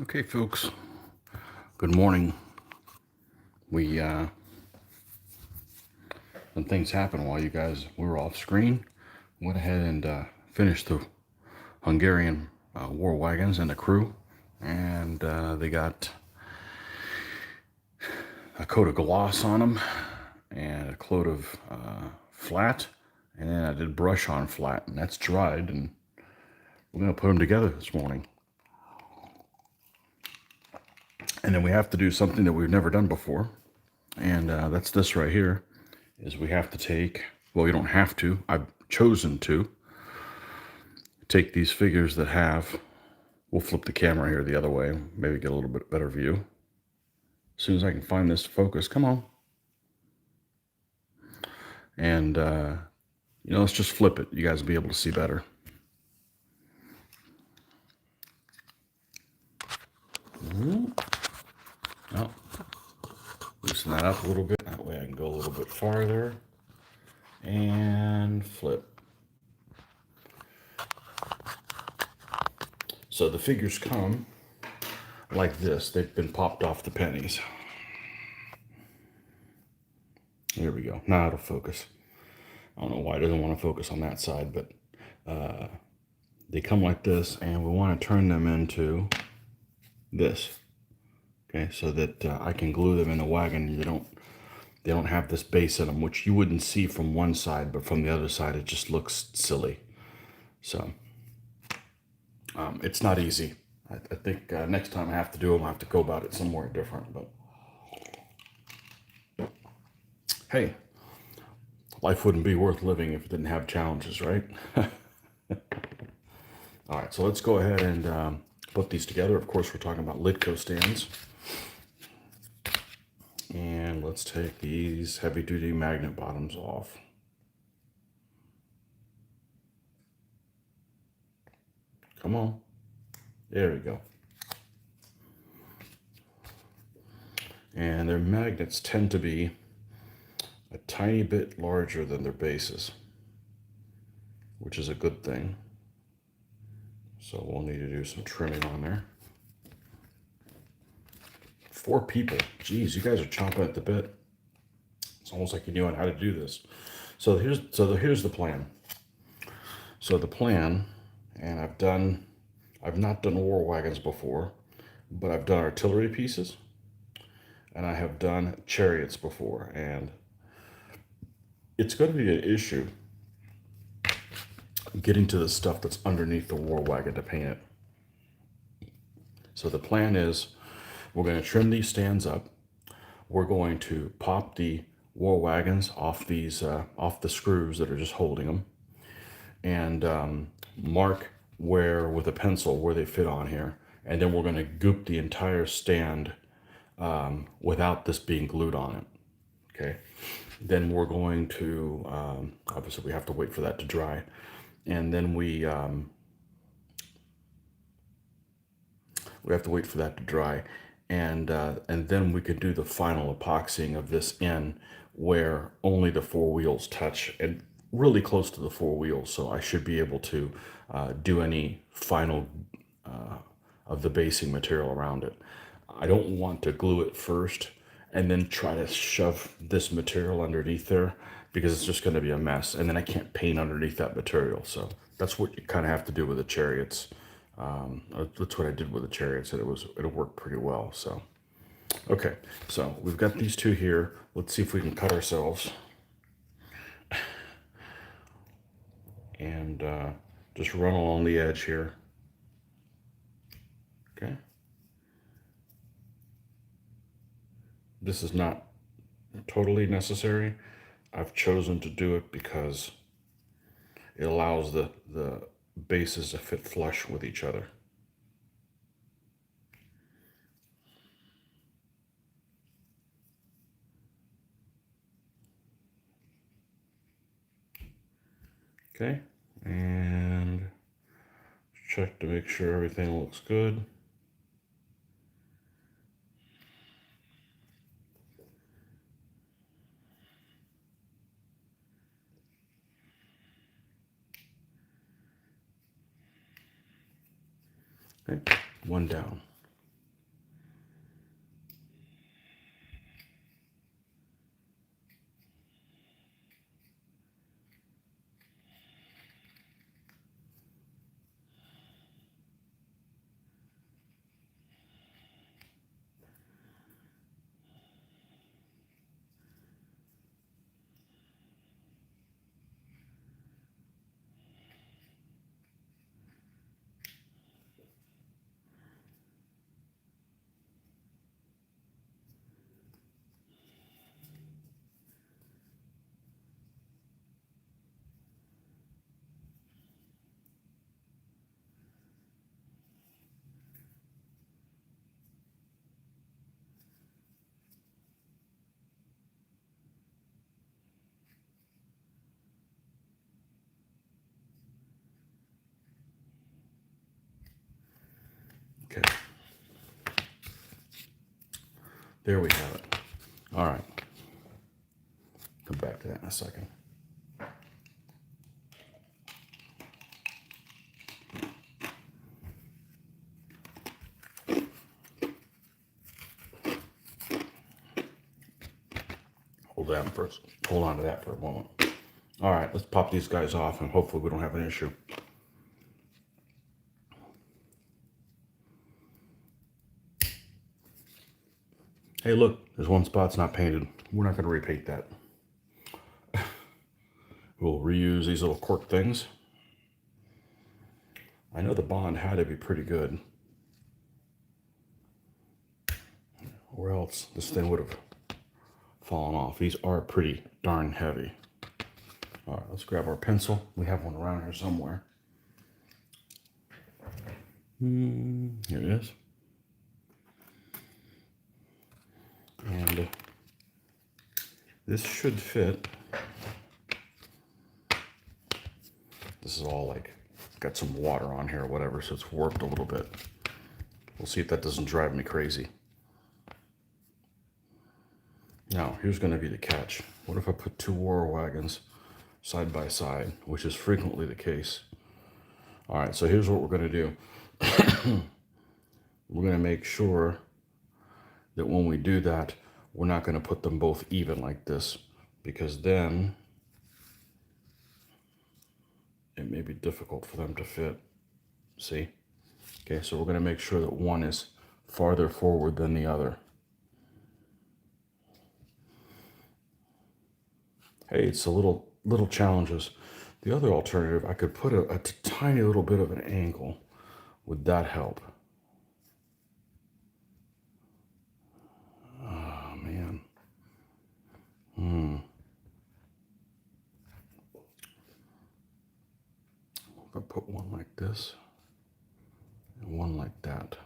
Okay, folks, good morning. We, Some things happened while you guys were off screen. Went ahead and finished the Hungarian war wagons and the crew. And they got a coat of gloss on them and a coat of flat. And then I did brush on flat, and that's dried. And we're going to put them together this morning. And then we have to do something that we've never done before. And that's this right here. Is we have to take, well, you don't have to, I've chosen to take these figures that have, we'll flip the camera here the other way, maybe get a little bit better view. As soon as I can find this focus, come on. And, let's just flip it. You guys will be able to see better. Oh, loosen that up a little bit. That way I can go a little bit farther. And flip. So the figures come like this. They've been popped off the pennies. There we go. Now it'll focus. I don't know why it doesn't want to focus on that side, but they come like this, and we want to turn them into this. Okay, so that I can glue them in the wagon. They don't have this base in them, which you wouldn't see from one side, but from the other side, it just looks silly. So it's not easy. I think next time I have to do them, I have to go about it somewhere different. But hey, life wouldn't be worth living if it didn't have challenges, right? All right, so let's go ahead and put these together. Of course, we're talking about Litco stands. And let's take these heavy-duty magnet bottoms off. Come on. There we go. And their magnets tend to be a tiny bit larger than their bases, which is a good thing. So we'll need to do some trimming on there. 4 people. Geez, you guys are chomping at the bit. It's almost like you knew how to do this. So here's the plan. So the plan, and I've not done war wagons before, but I've done artillery pieces, and I have done chariots before, and it's going to be an issue getting to the stuff that's underneath the war wagon to paint it. So the plan is we're going to trim these stands up. We're going to pop the war wagons off these off the screws that are just holding them, and mark where with a pencil where they fit on here, and then we're going to goop the entire stand without this being glued on it. Okay, then we're going to obviously we have to wait for that to dry, and then we have to wait for that to dry, and then we could do the final epoxying of this in where only the 4 wheels touch, and really close to the 4 wheels, so I should be able to do any final of the basing material around it. I don't want to glue it first and then try to shove this material underneath there, because it's just going to be a mess, and then I can't paint underneath that material. So that's what you kind of have to do with the chariots. That's what I did with the chariots, and it'll work pretty well. So okay, so we've got these 2 here. Let's see if we can cut ourselves and just run along the edge here. Okay. This is not totally necessary. I've chosen to do it because it allows the bases to fit flush with each other. Okay, and check to make sure everything looks good. Okay, 1 down. Okay. There we have it. All right. Come back to that in a second. Hold on to that for a moment. All right, let's pop these guys off and hopefully we don't have an issue. Hey, look, there's one spot's not painted. We're not going to repaint that. We'll reuse these little cork things. I know the bond had to be pretty good, or else this thing would have fallen off. These are pretty darn heavy. All right, let's grab our pencil. We have one around here somewhere. Here it is. And this should fit. This is all like, got some water on here or whatever, so it's warped a little bit. We'll see if that doesn't drive me crazy. Now, here's going to be the catch. What if I put two war wagons side by side, which is frequently the case? All right, so here's what we're going to do. We're going to make sure that when we do that, we're not going to put them both even like this, because then it may be difficult for them to fit. See? Okay, so we're going to make sure that one is farther forward than the other. Hey, it's a little challenges. The other alternative, I could put a tiny little bit of an angle. Would that help? Oh, man. If I put one like this and one like that.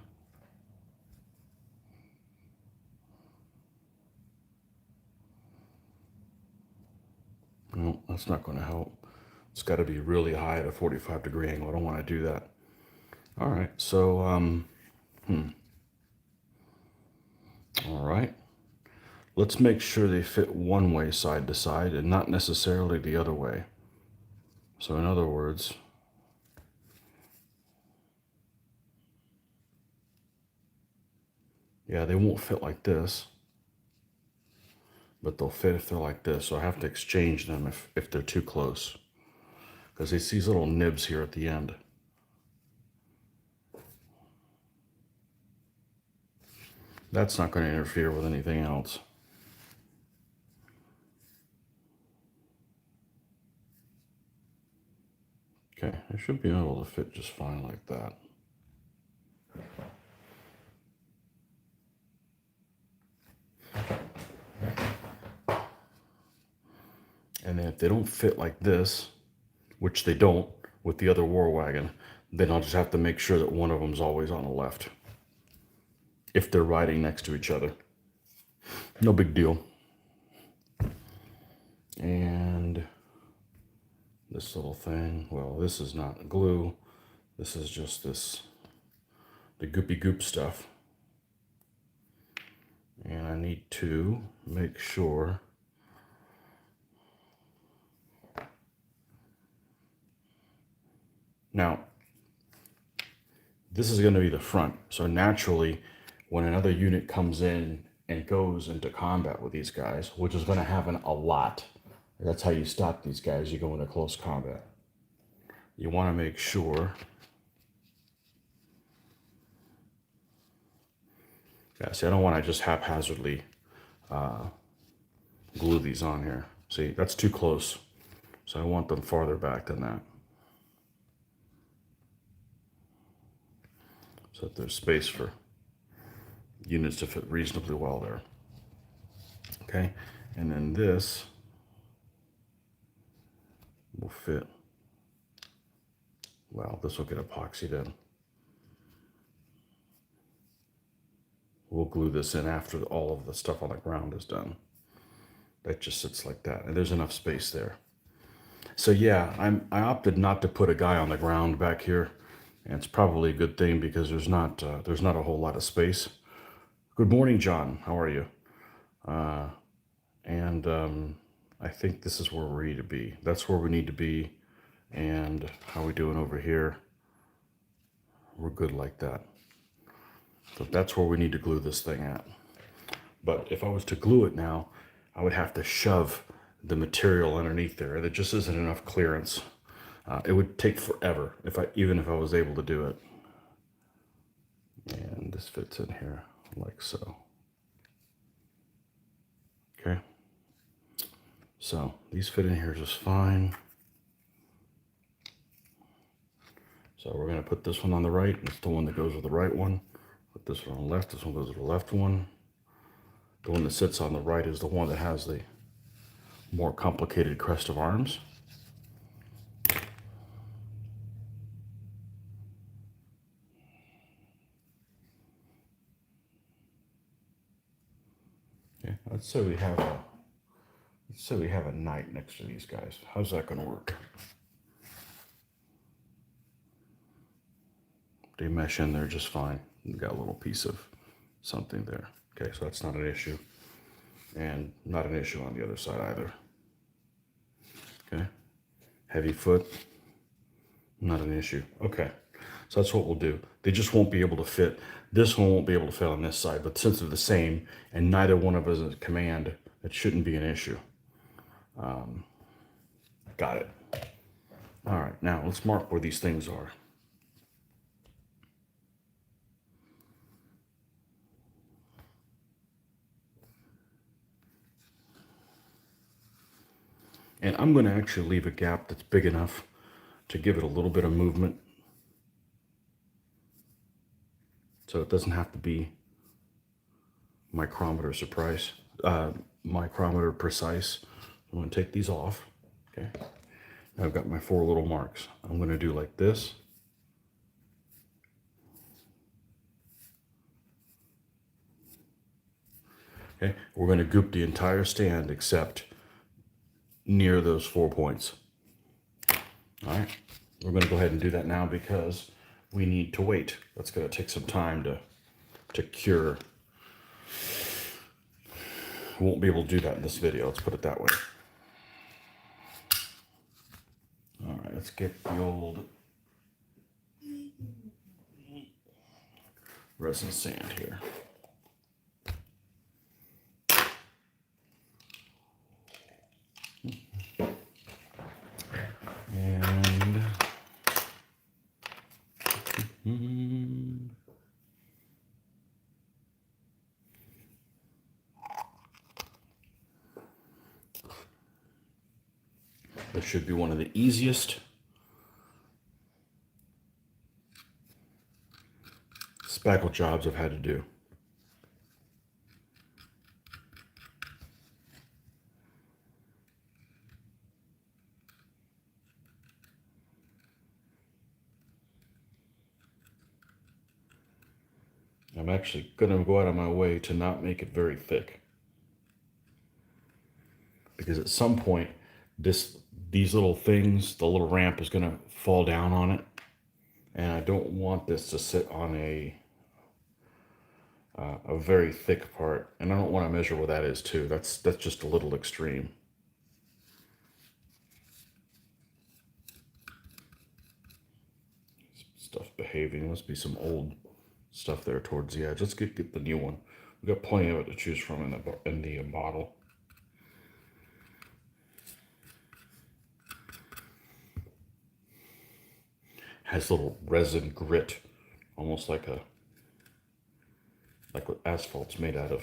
No, that's not going to help. It's got to be really high at a 45-degree angle. I don't want to do that. All right, so, all right. Let's make sure they fit one way side to side and not necessarily the other way. So in other words, yeah, they won't fit like this, but they'll fit if they're like this. So I have to exchange them if they're too close, because it's these little nibs here at the end. That's not going to interfere with anything else. Okay, I should be able to fit just fine like that. And then if they don't fit like this, which they don't with the other war wagon, then I'll just have to make sure that one of them's always on the left if they're riding next to each other. No big deal. And this little thing, well, this is not glue. This is just the goopy goop stuff. And I need to make sure now, this is going to be the front. So naturally, when another unit comes in and goes into combat with these guys, which is going to happen a lot, that's how you stop these guys. You go into close combat. You want to make sure. Yeah, see, I don't want to just haphazardly glue these on here. See, that's too close. So I want them farther back than that, so that there's space for units to fit reasonably well there. Okay, and then this will fit. Well, this will get epoxied in. We'll glue this in after all of the stuff on the ground is done. That just sits like that, and there's enough space there. So yeah, I opted not to put a guy on the ground back here And it's probably a good thing because there's not a whole lot of space. Good morning, John. How are you? And I think this is where we need to be. That's where we need to be. And how are we doing over here? We're good like that. So that's where we need to glue this thing at. But if I was to glue it now, I would have to shove the material underneath there. There just isn't enough clearance. It would take forever even if I was able to do it. And this fits in here like so. Okay. So these fit in here just fine. So we're going to put this one on the right. It's the one that goes with the right one. Put this one on the left. This one goes with the left one. The one that sits on the right is the one that has the more complicated crest of arms. Okay, let's say we have a knight next to these guys. How's that going to work? They mesh in there just fine. We've got a little piece of something there. Okay, so that's not an issue. And not an issue on the other side either. Okay, heavy foot, not an issue. Okay, so that's what we'll do. They just won't be able to fit. This one won't be able to fit on this side, but since they're the same and neither one of us is at command, it shouldn't be an issue. Got it. All right, now let's mark where these things are. And I'm going to actually leave a gap that's big enough to give it a little bit of movement. So it doesn't have to be micrometer precise. I'm going to take these off. Okay. Now I've got my 4 little marks. I'm going to do like this. Okay. We're going to goop the entire stand except near those 4 points. All right. We're going to go ahead and do that now because we need to wait. That's going to take some time to cure. We won't be able to do that in this video. Let's put it that way. All right, let's get the old resin sand here. And this should be one of the easiest spackle jobs I've had to do. I'm actually going to go out of my way to not make it very thick. Because at some point, these little things, the little ramp is going to fall down on it. And I don't want this to sit on a very thick part. And I don't want to measure where that is too. That's just a little extreme. Stuff behaving. Must be some old stuff there towards the edge. Let's get the new one. We've got plenty of it to choose from in the bottle. Has little resin grit, almost like what asphalt's made out of.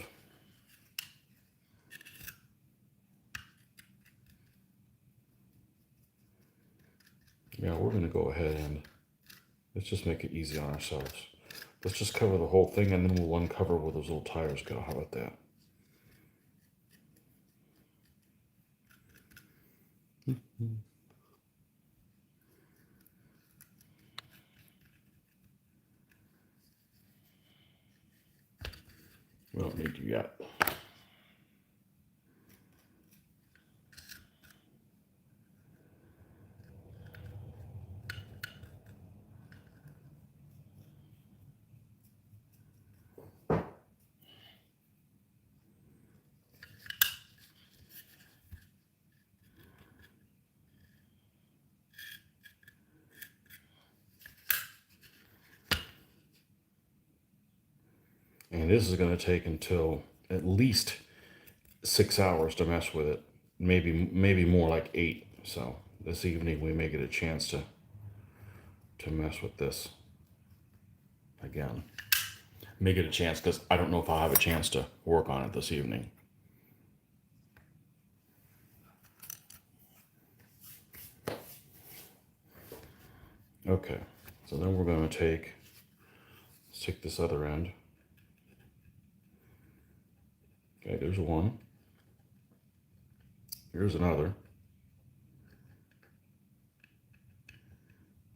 Yeah, we're going to go ahead and let's just make it easy on ourselves. Let's just cover the whole thing and then we'll uncover where those little tires go. How about that? We don't need you yet. And this is going to take until at least 6 hours to mess with it. Maybe more, like 8. So this evening we may get a chance to mess with this again. May get a chance, because I don't know if I'll have a chance to work on it this evening. Okay, so then we're going to let's take this other end. Okay, there's one. Here's another.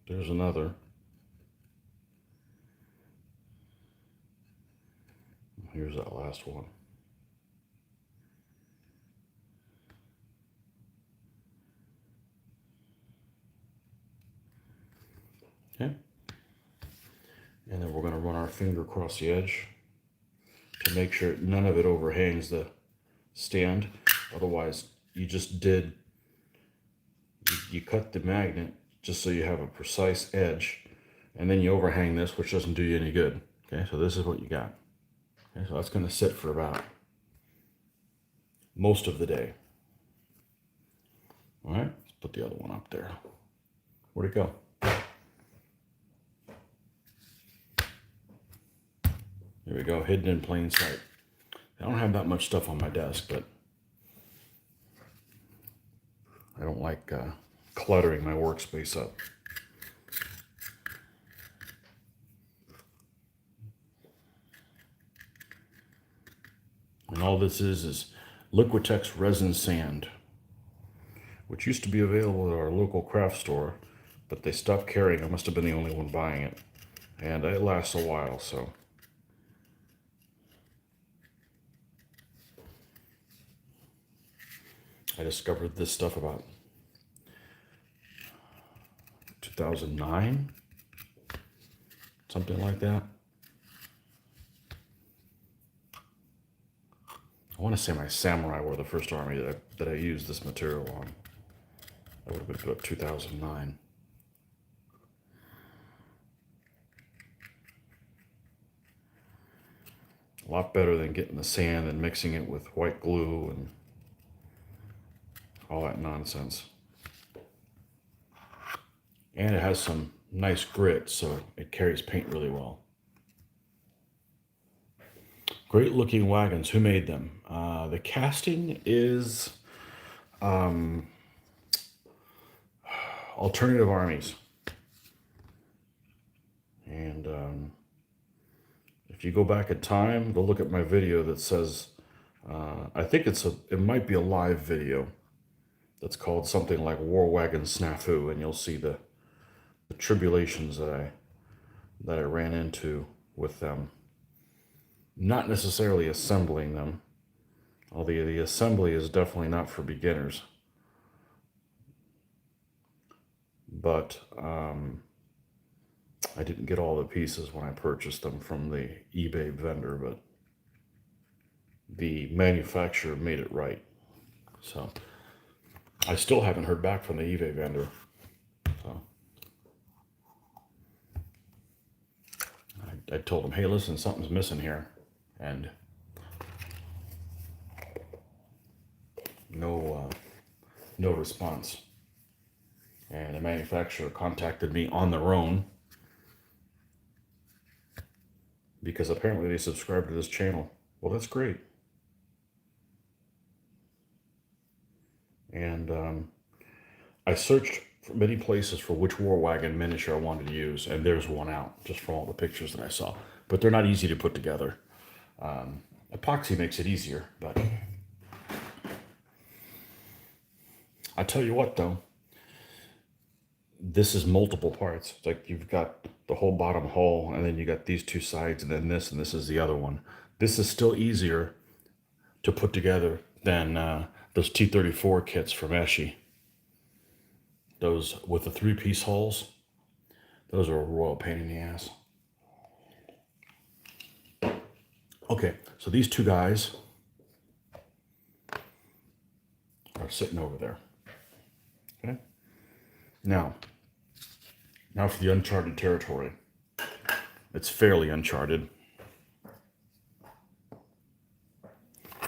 There's another. Here's that last one. Okay. And then we're going to run our finger across the edge to make sure none of it overhangs the stand. Otherwise, you cut the magnet just so you have a precise edge, and then you overhang this, which doesn't do you any good. Okay, so this is what you got. Okay, so that's going to sit for about most of the day. All right, let's put the other one up there. Where'd it go? There we go, hidden in plain sight. I don't have that much stuff on my desk, but I don't like cluttering my workspace up. And all this is Liquitex resin sand, which used to be available at our local craft store, but they stopped carrying. I must have been the only one buying it. And it lasts a while, so. I discovered this stuff about 2009, something like that. I want to say my samurai were the first army that I used this material on. That would have been about 2009. A lot better than getting the sand and mixing it with white glue and all that nonsense. And it has some nice grit, so it carries paint really well. Great looking wagons. Who made them? The casting is Alternative Armies. And if you go back in time, go look at my video that says, I think it might be a live video that's called something like War Wagon Snafu, and you'll see the tribulations that I ran into with them. Not necessarily assembling them, although the assembly is definitely not for beginners. But I didn't get all the pieces when I purchased them from the eBay vendor, but the manufacturer made it right. So I still haven't heard back from the eBay vendor. So I told him, hey, listen, something's missing here. And no response. And the manufacturer contacted me on their own because apparently they subscribe to this channel. Well, that's great. And I searched for many places for which War Wagon miniature I wanted to use, and there's one out just from all the pictures that I saw. But they're not easy to put together. Epoxy makes it easier, but I tell you what, though, this is multiple parts. It's like you've got the whole bottom hull, and then you got these two sides, and then this, and this is the other one. This is still easier to put together than those T-34 kits from Eschi. Those with the 3-piece hulls, those are a royal pain in the ass. Okay, so these two guys are sitting over there. Okay. Now for the uncharted territory. It's fairly uncharted.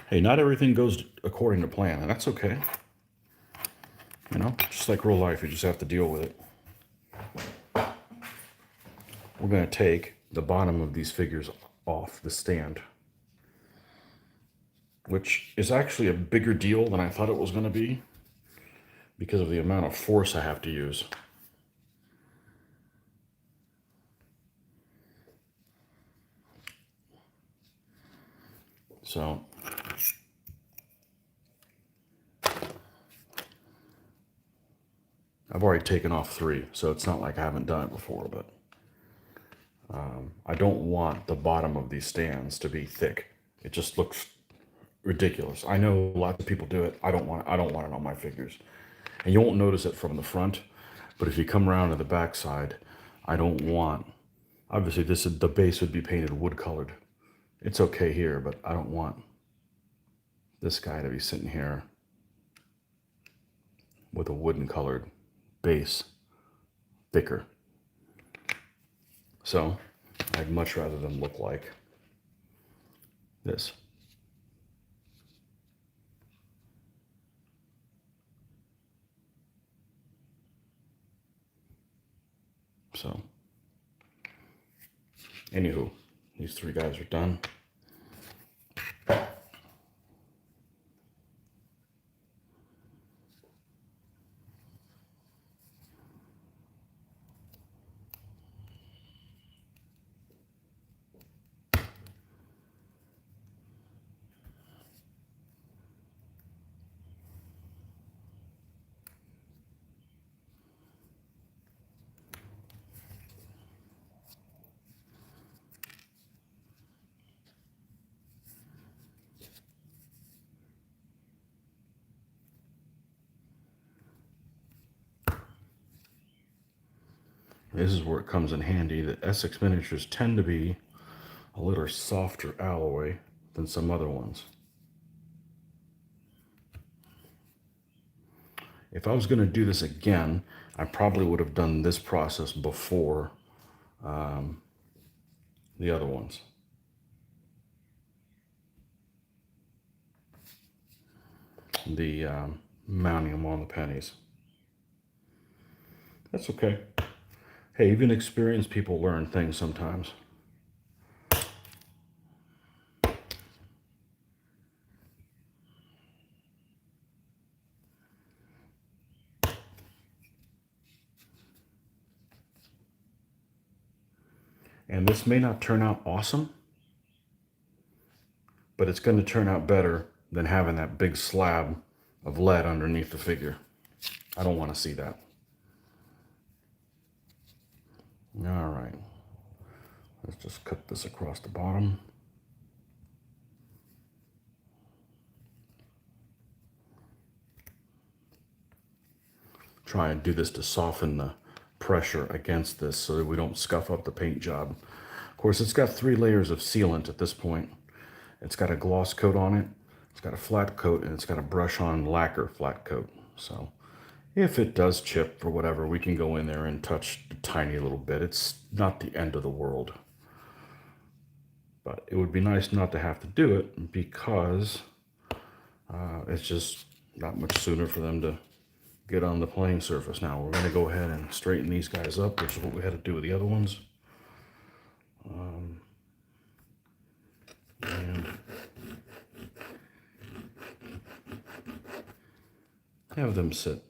Hey, not everything goes according to plan, and that's okay. You know, just like real life, you just have to deal with it. We're going to take the bottom of these figures off the stand, which is actually a bigger deal than I thought it was going to be because of the amount of force I have to use. So I've already taken off 3, so it's not like I haven't done it before, but I don't want the bottom of these stands to be thick. It just looks ridiculous. I know lots of people do it. I don't want it on my figures. And you won't notice it from the front, but if you come around to the back side, I don't want, obviously the base would be painted wood colored. It's okay here, but I don't want this guy to be sitting here with a wooden colored base, thicker. So I'd much rather them look like this. So, anywho, these 3 guys are done. This is where it comes in handy that Essex miniatures tend to be a little softer alloy than some other ones. If I was going to do this again, I probably would have done this process before the other ones. The mounting them on the pennies. That's okay. Hey, even experienced people learn things sometimes. And this may not turn out awesome, but it's going to turn out better than having that big slab of lead underneath the figure. I don't want to see that. All right. Let's just cut this across the bottom. Try and do this to soften the pressure against this so that we don't scuff up the paint job. Of course, it's got 3 layers of sealant at this point. It's got a gloss coat on it, it's got a flat coat, and it's got a brush-on lacquer flat coat. So if it does chip or whatever, we can go in there and touch a tiny little bit. It's not the end of the world. But it would be nice not to have to do it because it's just not much sooner for them to get on the playing surface. Now we're going to go ahead and straighten these guys up, which is what we had to do with the other ones. And have them sit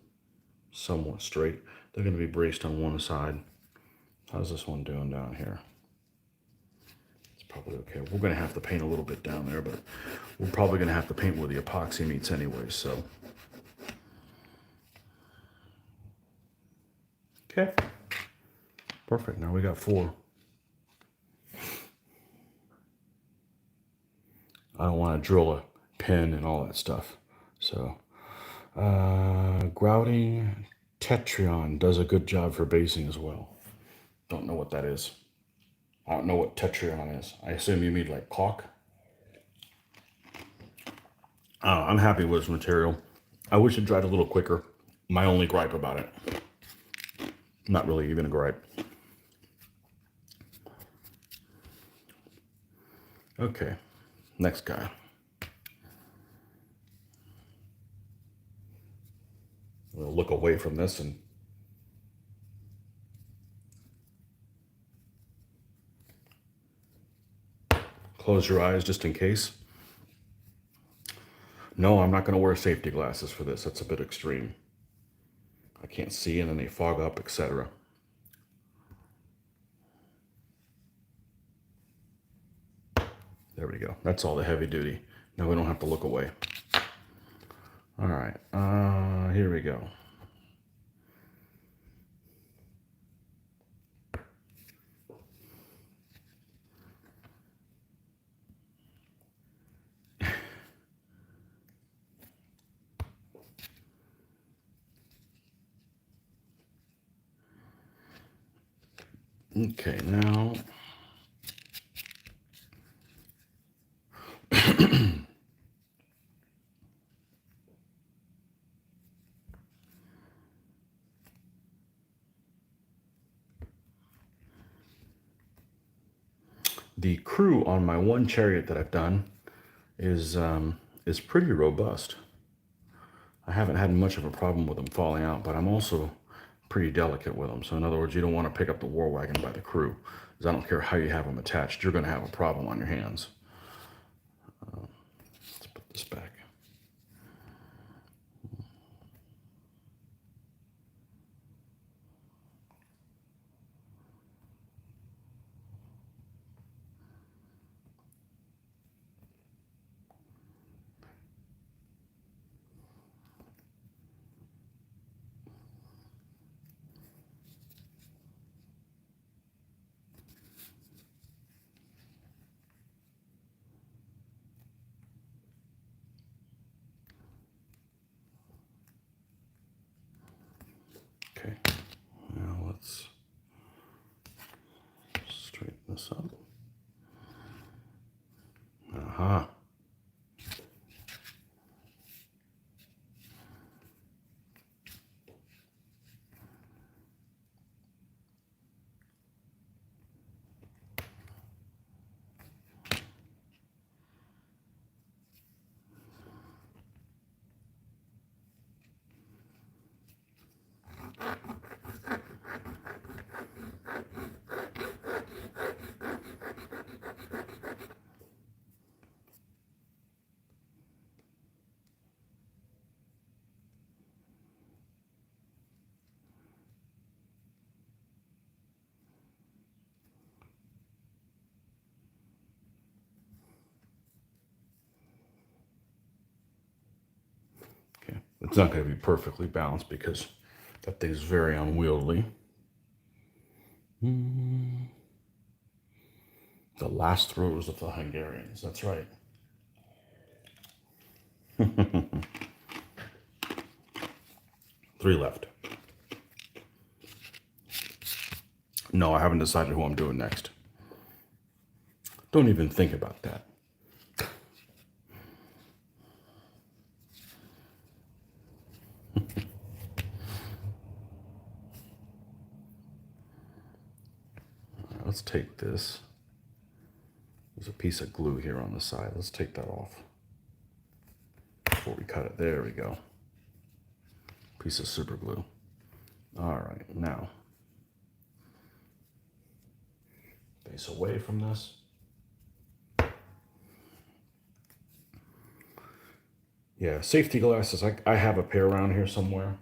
somewhat straight. They're going to be braced on one side. How's this one doing down here? It's probably okay. We're going to have to paint a little bit down there, but we're probably going to have to paint where the epoxy meets anyway, so. Okay. Perfect. Now we got 4. I don't want to drill a pin and all that stuff. So, grouting Tetrion does a good job for basing as well. Don't know what that is. I don't know what Tetrion is. I assume you mean like caulk. I'm happy with this material. I wish it dried a little quicker. My only gripe about it. Not really even a gripe. Okay, next guy. We'll look away from this and close your eyes just in case. No, I'm not going to wear safety glasses for this. That's a bit extreme. I can't see and then they fog up, etc. There we go. That's all the heavy duty. Now we don't have to look away. All right, here we go. Okay, now the crew on my one chariot that I've done is pretty robust. I haven't had much of a problem with them falling out, but I'm also pretty delicate with them. So in other words, you don't want to pick up the war wagon by the crew, because I don't care how you have them attached, you're going to have a problem on your hands. Let's put this back. Okay, now let's straighten this up. Aha. Okay, it's not going to be perfectly balanced because that thing's very unwieldy. The last throws of the Hungarians, that's right. Three left. No, I haven't decided who I'm doing next. Don't even think about that. Let's take this. There's a piece of glue here on the side. Let's take that off before we cut it. There we go. Piece of super glue. All right, now face away from this. Yeah, safety glasses. I have a pair around here somewhere,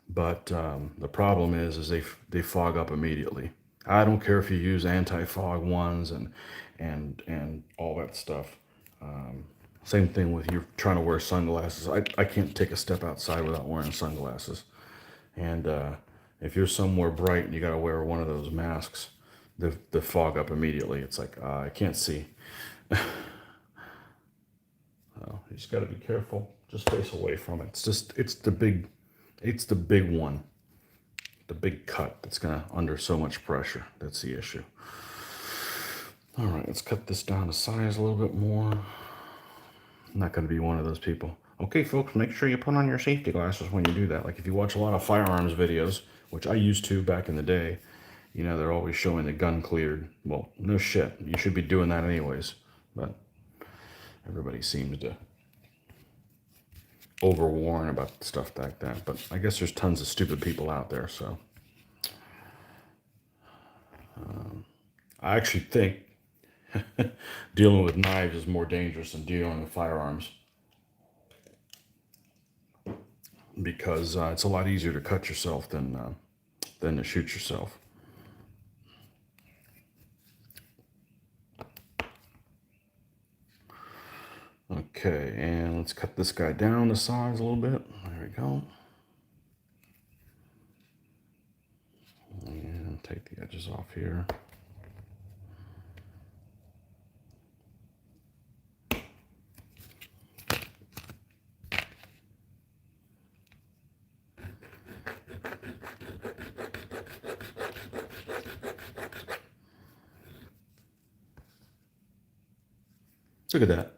but the problem is they fog up immediately. I don't care if you use anti-fog ones and all that stuff. Same thing with you trying to wear sunglasses. I can't take a step outside without wearing sunglasses. And if you're somewhere bright and you got to wear one of those masks, the fog up immediately. It's like I can't see. You just got to be careful. Just face away from it. It's the big one. The big cut that's gonna under so much pressure. That's the issue. All right, let's cut this down to size a little bit more. I'm not gonna be one of those people. Okay, folks, make sure you put on your safety glasses when you do that. Like if you watch a lot of firearms videos, which I used to back in the day, you know, they're always showing the gun cleared. Well, no shit. You should be doing that anyways. But everybody seems to overworn about stuff like that. But I guess there's tons of stupid people out there. So I actually think dealing with knives is more dangerous than dealing with firearms, because it's a lot easier to cut yourself than to shoot yourself. Okay, and let's cut this guy down to size a little bit. There we go. And take the edges off here. Look at that.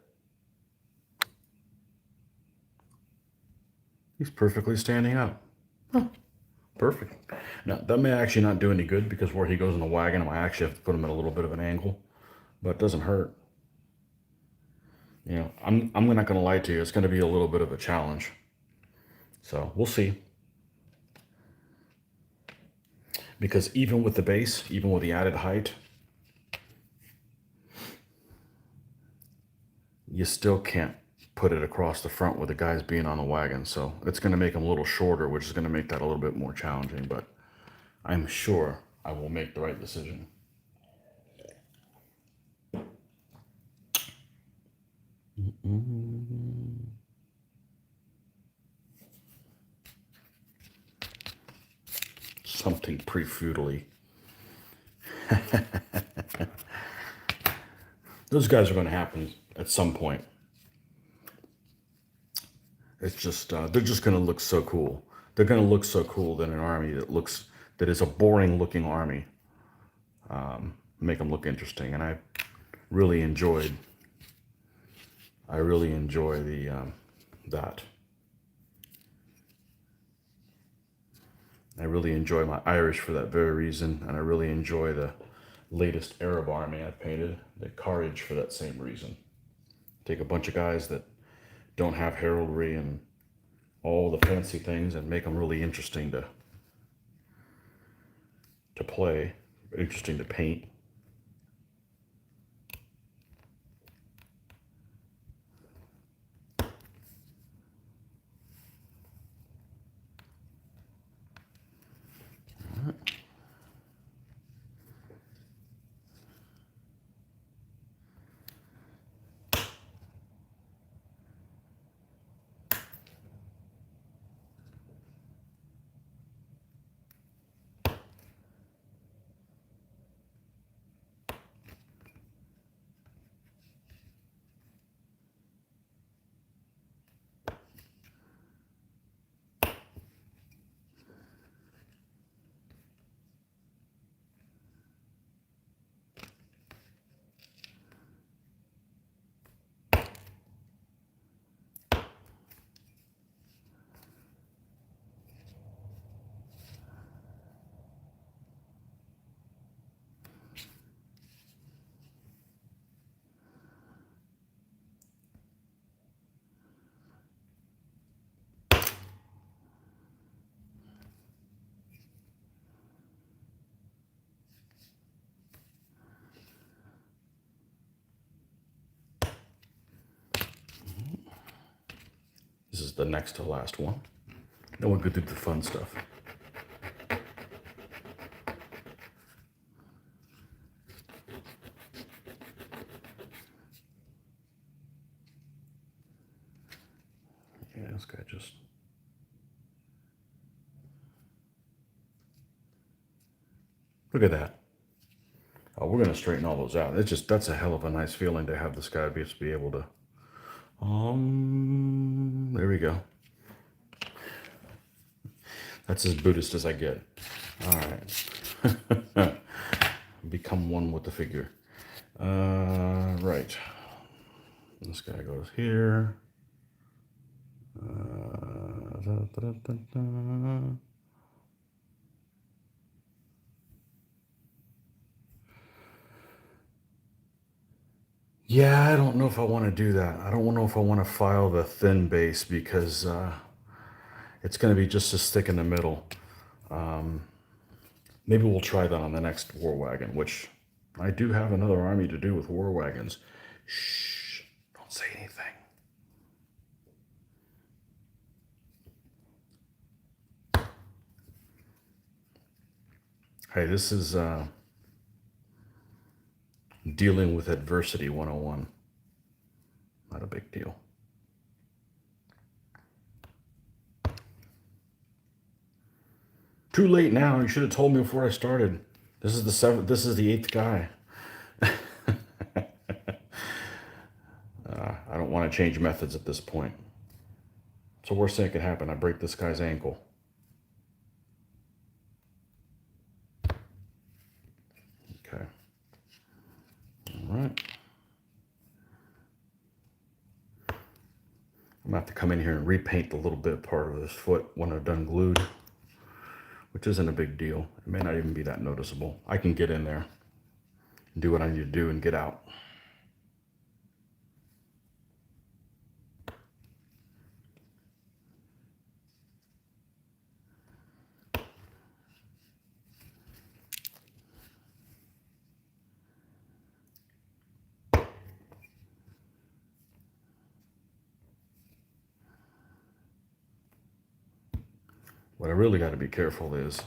He's perfectly standing up. Huh. Perfect. Now, that may actually not do any good, because where he goes in the wagon, I actually have to put him at a little bit of an angle, but it doesn't hurt. You know, I'm not going to lie to you. It's going to be a little bit of a challenge. So we'll see. Because even with the base, even with the added height, you still can't put it across the front with the guys being on the wagon. So it's going to make them a little shorter, which is going to make that a little bit more challenging. But I'm sure I will make the right decision. Something pre-feudally. Those guys are going to happen at some point. It's just they're just going to look so cool. They're going to look so cool that an army that is a boring looking army, make them look interesting. And really enjoyed I really enjoy the that. I really enjoy my Irish for that very reason, and I really enjoy the latest Arab army I've painted, the Courage, for that same reason. Take a bunch of guys that don't have heraldry and all the fancy things and make them really interesting to play, interesting to paint. This is the next to last one. Then we'll go through the fun stuff. Yeah, this guy just... Look at that. Oh, we're going to straighten all those out. That's a hell of a nice feeling to have this guy be able to... there we go. That's as Buddhist as I get. All right. Become one with the figure. Right. This guy goes here. Da, da, da. Yeah, I don't know if I want to do that. I don't know if I want to file the thin base because it's going to be just as thick in the middle. Maybe we'll try that on the next war wagon, which I do have another army to do with war wagons. Shh, don't say anything. Hey, this is dealing with adversity 101. Not a big deal. Too late now. You should have told me before I started. This is the seventh. This is the eighth guy. I don't want to change methods at this point. It's the worst thing that could happen. I break this guy's ankle. Okay. All right. I'm going to have to come in here and repaint the little bit part of this foot when I'm done glued, which isn't a big deal. It may not even be that noticeable. I can get in there and do what I need to do and get out. What I really got to be careful is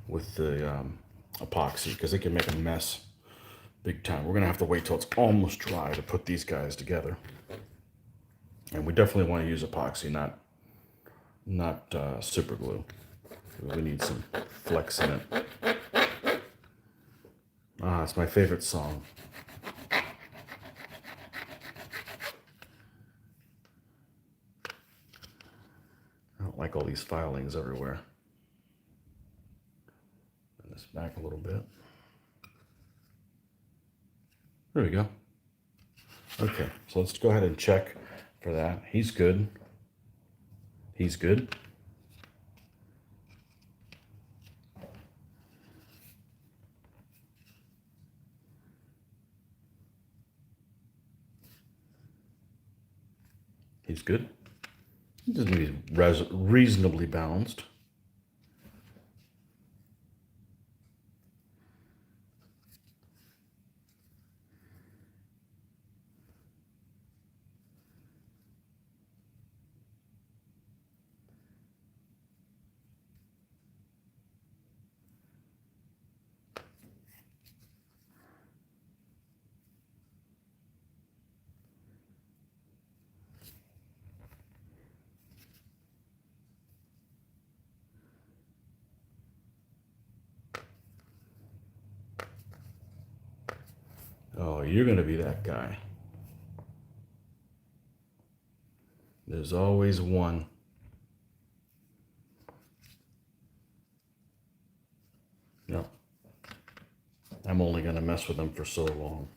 with the epoxy, because it can make a mess big time. We're going to have to wait till it's almost dry to put these guys together. And we definitely want to use epoxy, not super glue. We need some flex in it. Ah, it's my favorite song. I don't like all these filings everywhere. Bend this back a little bit. There we go. Okay, so let's go ahead and check for that. He's good. He's good. He's good. He doesn't need reasonably balanced. Oh, you're going to be that guy. There's always one. No, I'm only going to mess with them for so long.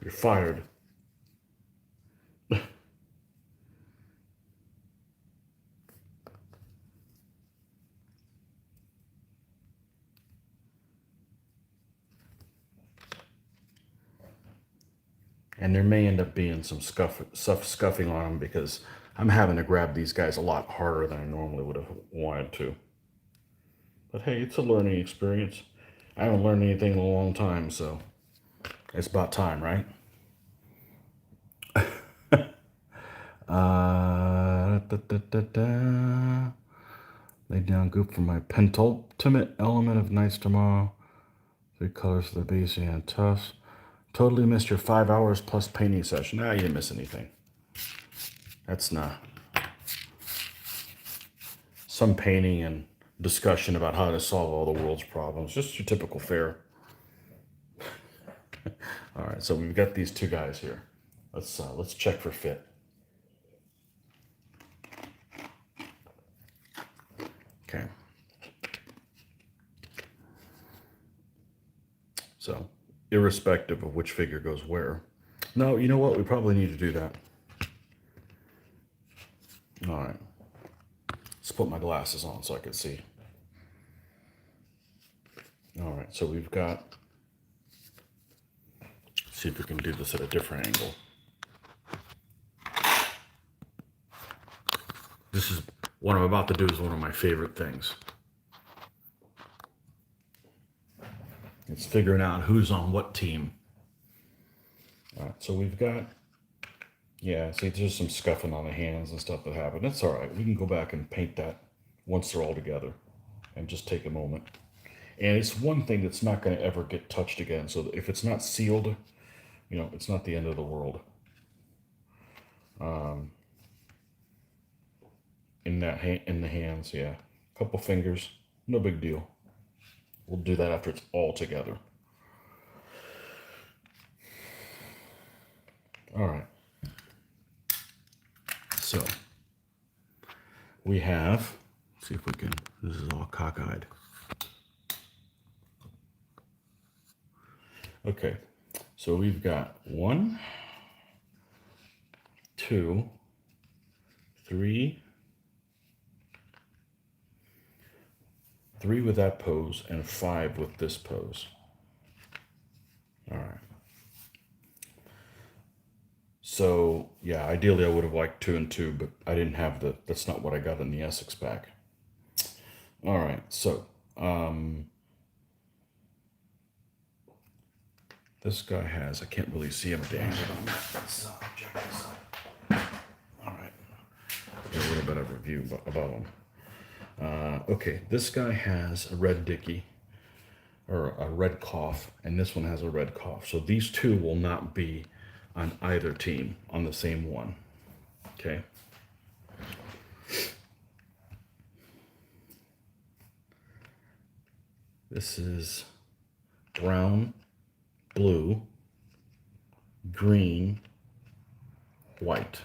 You're fired. And there may end up being some scuffing on them because I'm having to grab these guys a lot harder than I normally would have wanted to. But hey, it's a learning experience. I haven't learned anything in a long time, so it's about time, right? Da, da, da, da. Lay down goop for my penultimate element of Nights Tomorrow. 3 colors for the base and tufts. Totally missed your 5 hours plus painting session. Nah, you didn't miss anything. That's not. Some painting and discussion about how to solve all the world's problems. Just your typical fare. All right, so we've got these two guys here. Let's check for fit. Okay. So, irrespective of which figure goes where. No, you know what? We probably need to do that. All right. Let's put my glasses on so I can see. All right, so we've got, see if we can do this at a different angle. This is, what I'm about to do is one of my favorite things. It's figuring out who's on what team. All right, so we've got, yeah, see, there's some scuffing on the hands and stuff that happened. That's all right. We can go back and paint that once they're all together and just take a moment. And it's one thing that's not going to ever get touched again. So if it's not sealed, you know, it's not the end of the world. In the hands, yeah. A couple fingers, no big deal. We'll do that after it's all together. All right. So we have, see if we can, this is all cockeyed. Okay, so we've got 1, 2, 3, 3 with that pose, and 5 with this pose. All right. So yeah, ideally I would have liked 2 and 2, but I didn't have that's not what I got in the Essex pack. All right, so this guy has, I can't really see him at the angle. Let's check this out. All right, get a little bit of a review about him. Okay, this guy has a red dicky, or a red cough, and this one has a red cough. So these two will not be on either team on the same one. Okay. This is brown, blue, green, white.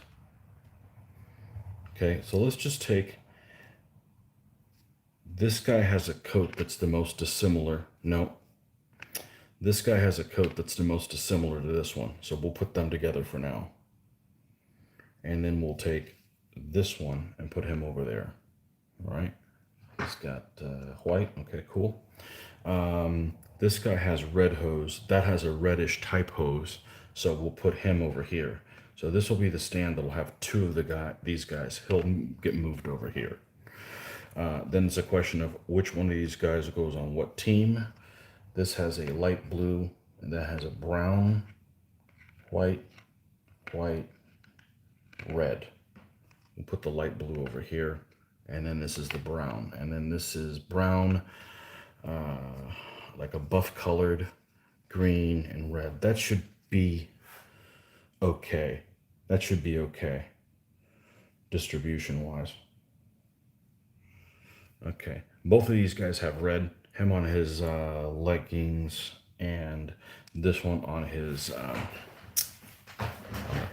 Okay, so let's just take, this guy has a coat that's the most dissimilar. No, this guy has a coat that's the most dissimilar to this one. So we'll put them together for now. And then we'll take this one and put him over there. All right, he's got white. Okay, cool. This guy has red hose. That has a reddish type hose. So we'll put him over here. So this will be the stand that'll have 2 of these guys. He'll get moved over here. Then it's a question of which one of these guys goes on what team. This has a light blue, and that has a brown, white, white, red. We'll put the light blue over here, and then this is the brown. And then this is brown, like a buff colored, green, and red. That should be okay. That should be okay, distribution wise. Okay, both of these guys have red. Him on his leggings, and this one on his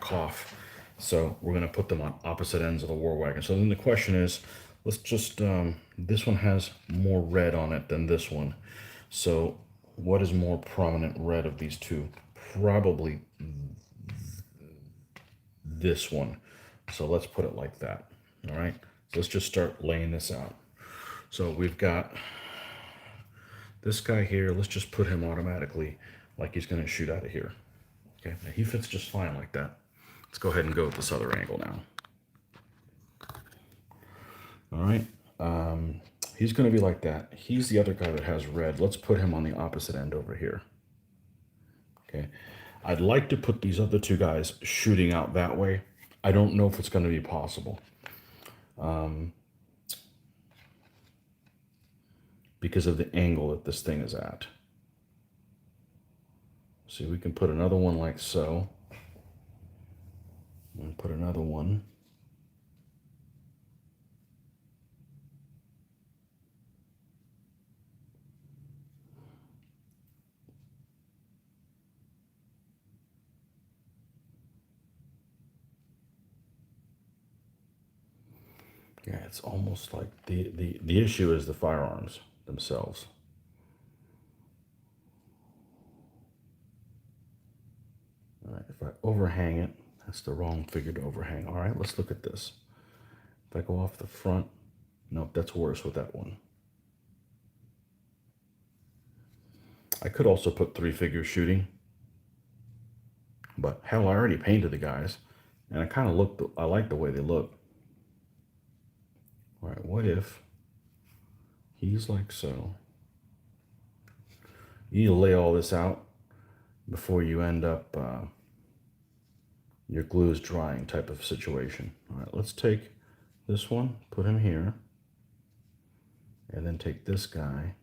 cough. So we're gonna put them on opposite ends of the war wagon. So then the question is, let's just, this one has more red on it than this one. So what is more prominent red of these two? Probably this one. So let's put it like that. All right, so let's just start laying this out. So we've got this guy here. Let's just put him automatically like he's gonna shoot out of here. Okay, now he fits just fine like that. Let's go ahead and go with this other angle now. All right, he's gonna be like that. He's the other guy that has red. Let's put him on the opposite end over here. Okay, I'd like to put these other 2 guys shooting out that way. I don't know if it's gonna be possible. Because of the angle that this thing is at. See, we can put another one like so. And put another one. Yeah, it's almost like the issue is the firearms themselves. All right, if I overhang it, that's the wrong figure to overhang. All right, let's look at this. If I go off the front, nope, that's worse with that one. I could also put 3 figures shooting, but hell, I already painted the guys, and I like the way they look. All right, what if he's like so? You need to lay all this out before you end up your glue is drying type of situation. All right, let's take this one, put him here, and then take this guy.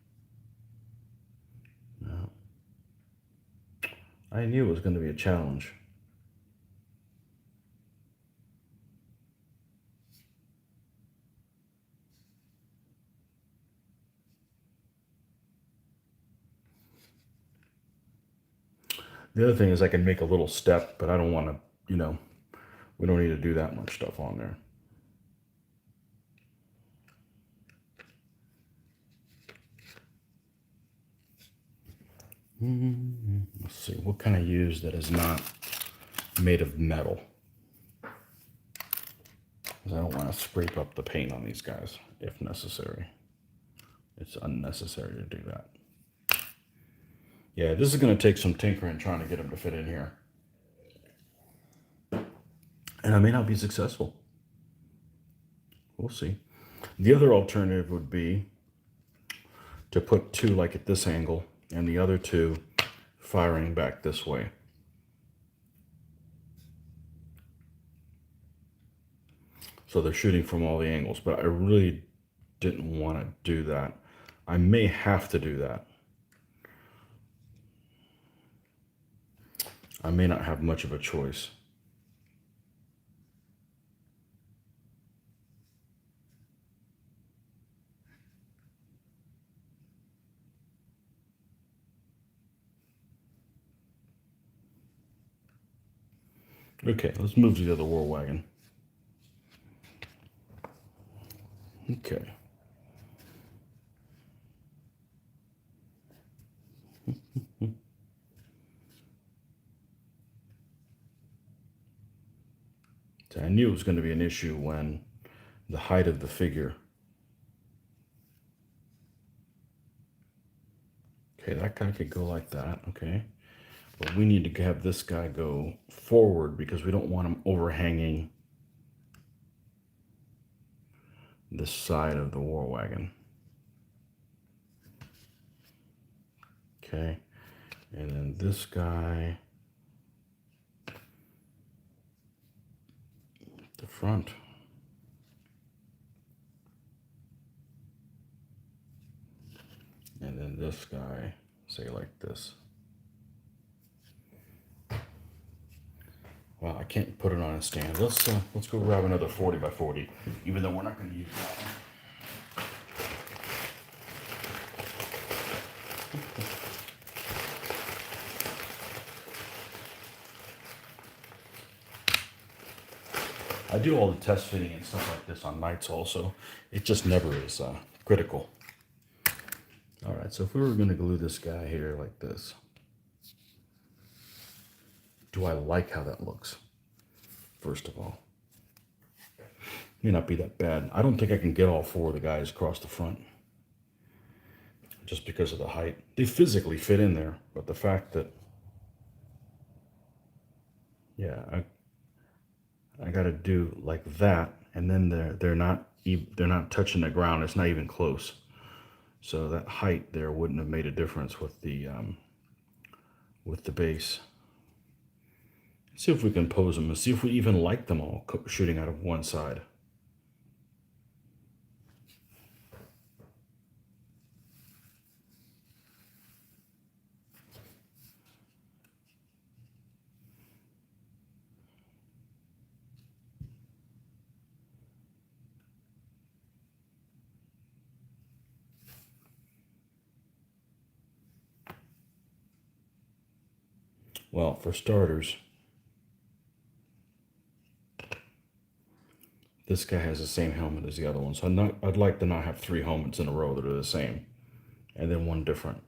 No. I knew it was going to be a challenge. The other thing is I can make a little step, but I don't want to, we don't need to do that much stuff on there. Let's see, what can I use that is not made of metal? Because I don't want to scrape up the paint on these guys if necessary. It's unnecessary to do that. Yeah, this is going to take some tinkering trying to get them to fit in here. And I may not be successful. We'll see. The other alternative would be to put 2 like at this angle and the other 2 firing back this way. So they're shooting from all the angles, but I really didn't want to do that. I may have to do that. I may not have much of a choice. Okay, let's move to the other war wagon. Okay. So I knew it was going to be an issue when the height of the figure. Okay, that guy could go like that, okay. But we need to have this guy go forward because we don't want him overhanging this side of the war wagon. Okay, and then this guy the front. And then this guy, say like this. Well, I can't put it on a stand. Let's go grab another 40 by 40, even though we're not going to use that one. I do all the test fitting and stuff like this on nights also. It just never is critical. All right, so if we were going to glue this guy here like this, do I like how that looks? First of all, may not be that bad. I don't think I can get all 4 of the guys across the front just because of the height. They physically fit in there, but the fact that, yeah, I got to do like that, and then they're not touching the ground. It's not even close. So that height there wouldn't have made a difference with the base. Let's see if we can pose them and see if we even like them all shooting out of one side. Well, for starters, this guy has the same helmet as the other one. So I'd like to not have 3 helmets in a row that are the same, and then one different.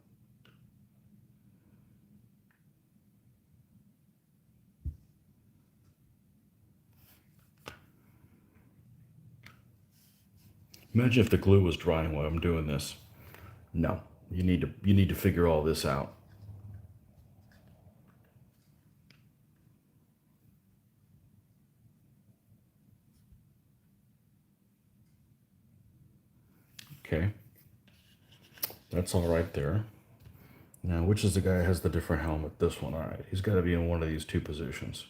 Imagine if the glue was drying while I'm doing this. No, you need to figure all this out. Okay, that's all right there. Now, which is the guy who has the different helmet? This one. All right, he's got to be in one of these two positions.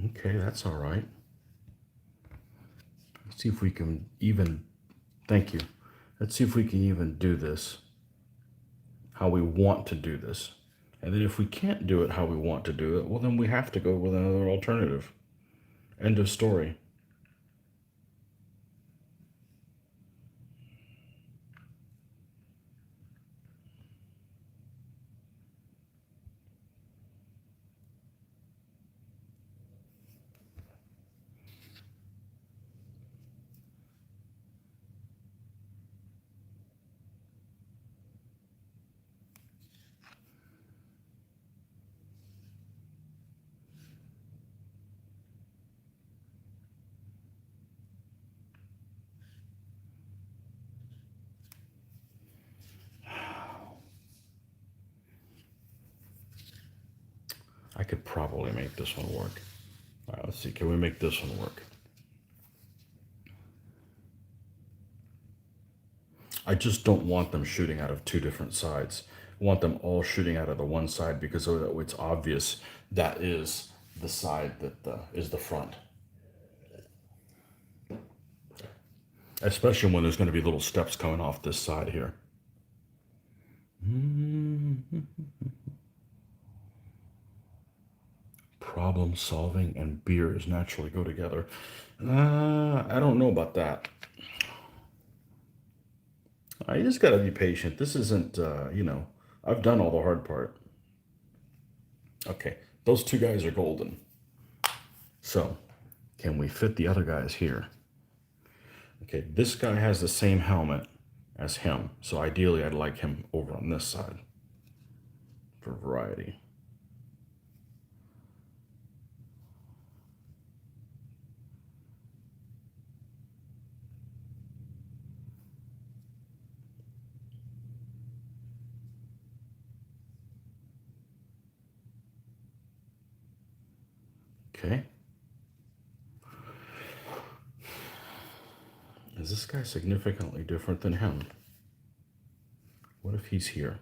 Okay, that's all right. Let's see if we can even, thank you. Let's see if we can even do this how we want to do this. And then if we can't do it how we want to do it, well, then we have to go with another alternative. End of story. I could probably make this one work. All right, let's see. Can we make this one work? I just don't want them shooting out of two different sides. I want them all shooting out of the one side because so that it's obvious that is the side that is the front. Especially when there's going to be little steps coming off this side here. Problem solving and beers naturally go together. I don't know about that. I just got to be patient. This isn't, I've done all the hard part. Okay, those two guys are golden. So, can we fit the other guys here? Okay, this guy has the same helmet as him. So ideally, I'd like him over on this side for variety. Okay. Is this guy significantly different than him? What if he's here?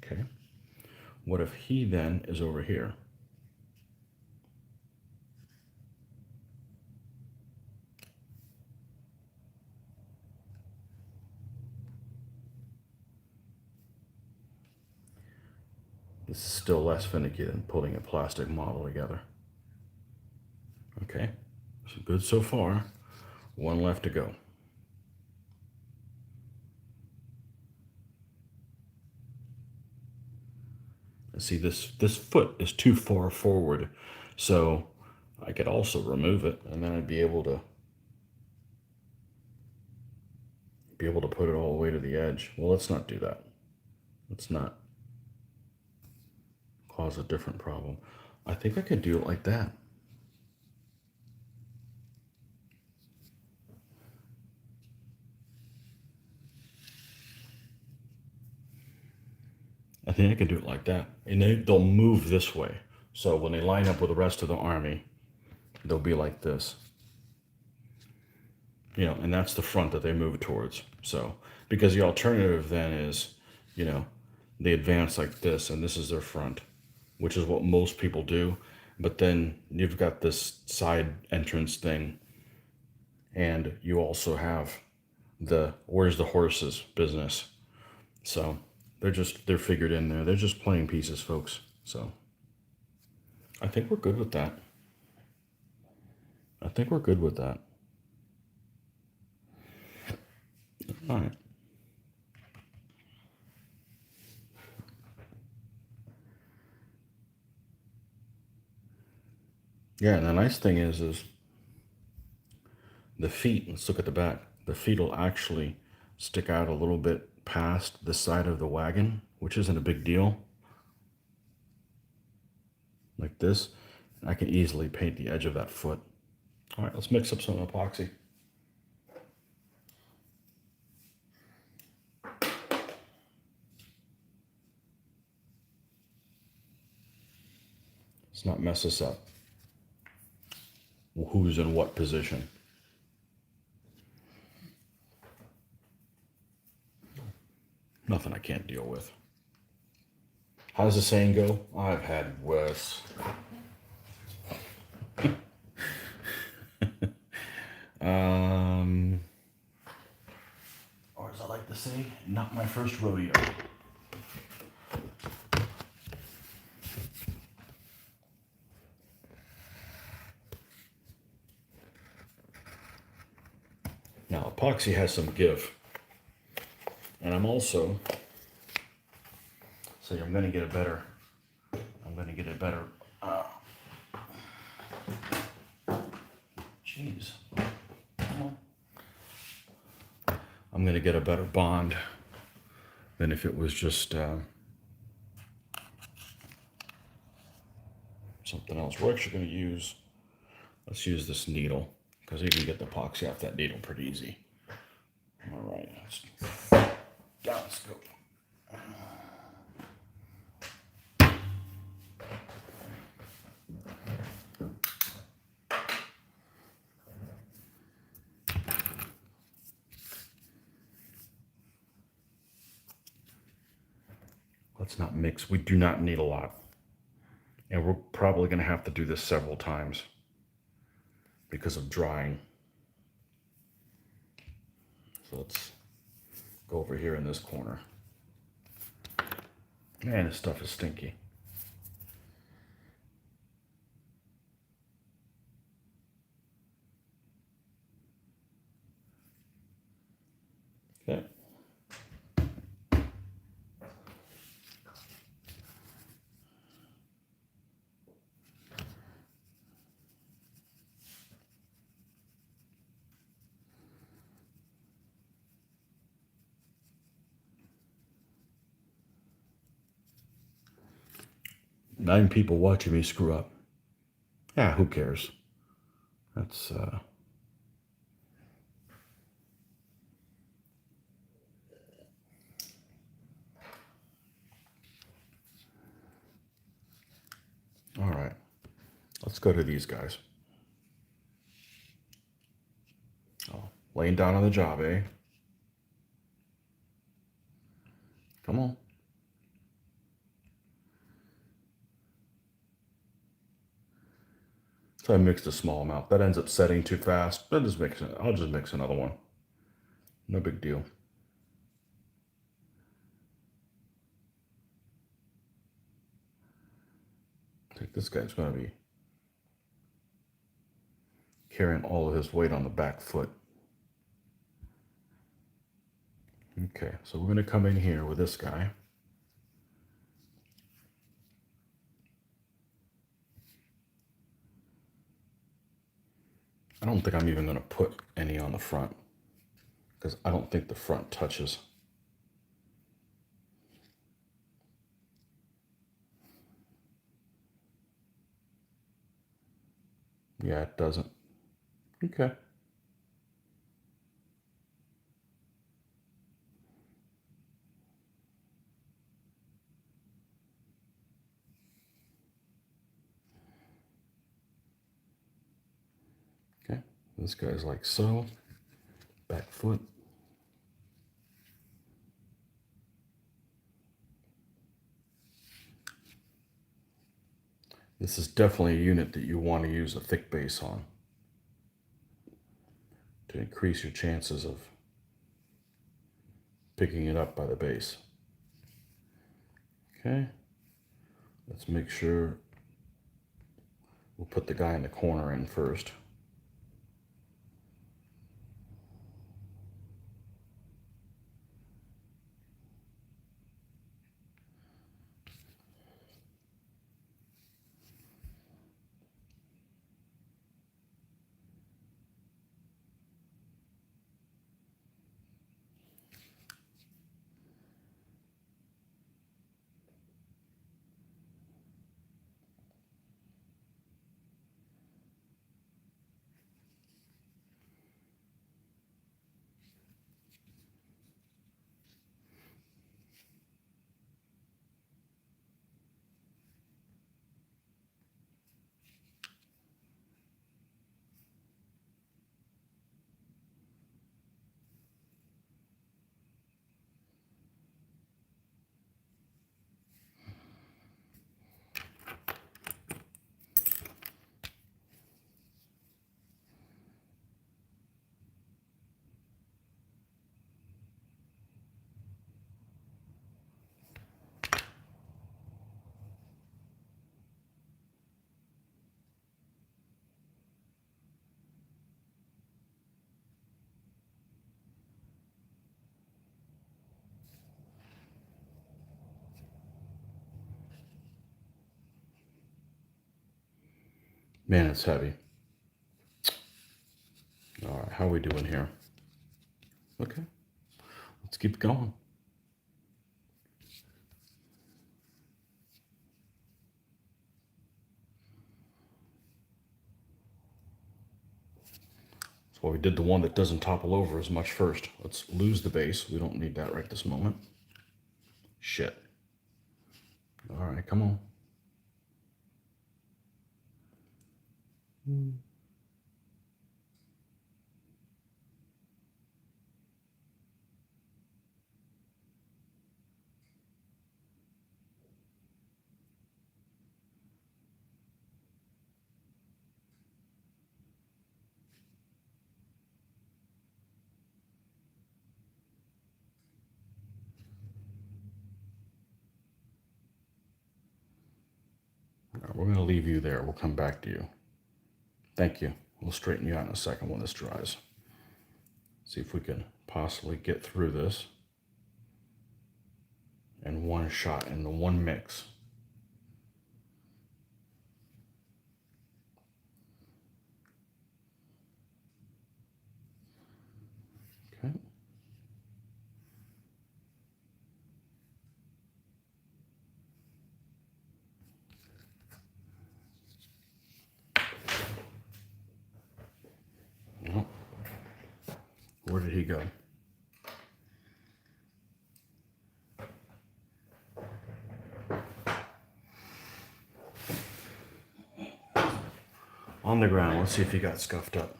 Okay. What if he then is over here? This is still less finicky than putting a plastic model together. Okay, so good so far. One left to go. And see, this foot is too far forward, so I could also remove it, and then I'd be able to put it all the way to the edge. Well, let's not do that. Let's not cause a different problem. I think I could do it like that. I think I can do it like that. And they'll move this way. So when they line up with the rest of the army, they'll be like this. And that's the front that they move towards. So, because the alternative then is, you know, they advance like this and this is their front, which is what most people do. But then you've got this side entrance thing, and you also have the where's the horses business. So they're figured in there. They're just playing pieces, folks. So I think we're good with that. I think we're good with that. All right. Yeah, and the nice thing is the feet, let's look at the back. The feet will actually stick out a little bit past the side of the wagon, which isn't a big deal. Like this. I can easily paint the edge of that foot. All right, let's mix up some epoxy. Let's not mess this up. Who's in what position? Nothing I can't deal with. How does the saying go? I've had worse. Or as I like to say, not my first rodeo. Now, epoxy has some give. And I'm also saying I'm going to get a better, jeez. I'm going to get a better bond than if it was just something else. We're actually going to use, let's use this needle, because you can get the epoxy off that needle pretty easy. All right, let's go. Let's not mix. We do not need a lot. And we're probably going to have to do this several times because of drying. So let's go over here in this corner. Man, this stuff is stinky. Okay. Nine people watching me screw up. Yeah, who cares? That's all right. Let's go to these guys. Oh, laying down on the job, eh? Come on. So I mixed a small amount. That ends up setting too fast. I'll just mix another one. No big deal. I think this guy's going to be carrying all of his weight on the back foot. Okay, so we're going to come in here with this guy. I don't think I'm even going to put any on the front because I don't think the front touches. Yeah, it doesn't. Okay. Okay, this guy's like so. Back foot. This is definitely a unit that you want to use a thick base on to increase your chances of picking it up by the base. Okay, let's make sure we'll put the guy in the corner in first. Man, it's heavy. All right, how are we doing here? Okay, let's keep going. So we did the one that doesn't topple over as much first. Let's lose the base. We don't need that right this moment. Shit. All right, come on. All right, we're going to leave you there. We'll come back to you. Thank you. We'll straighten you out in a second when this dries. See if we can possibly get through this in one shot, in the one mix. Okay. Well, where did he go? On the ground. Let's see if he got scuffed up.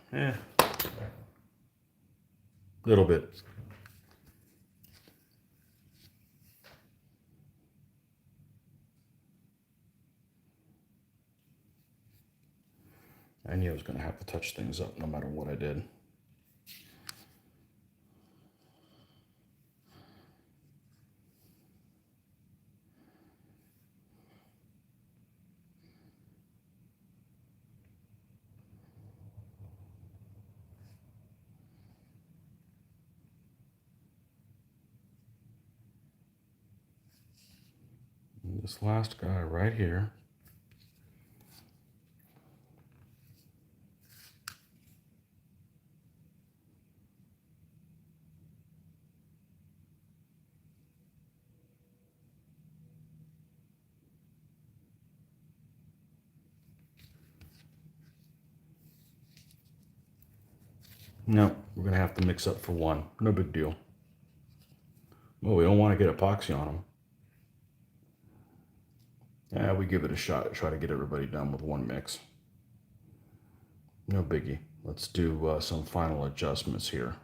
Little bit. I knew I was going to have to touch things up no matter what I did. And this last guy right here. No, we're going to have to mix up for one. No big deal. Well, we don't want to get epoxy on them. Yeah, we give it a shot. Try to get everybody done with one mix. No biggie. Let's do some final adjustments here.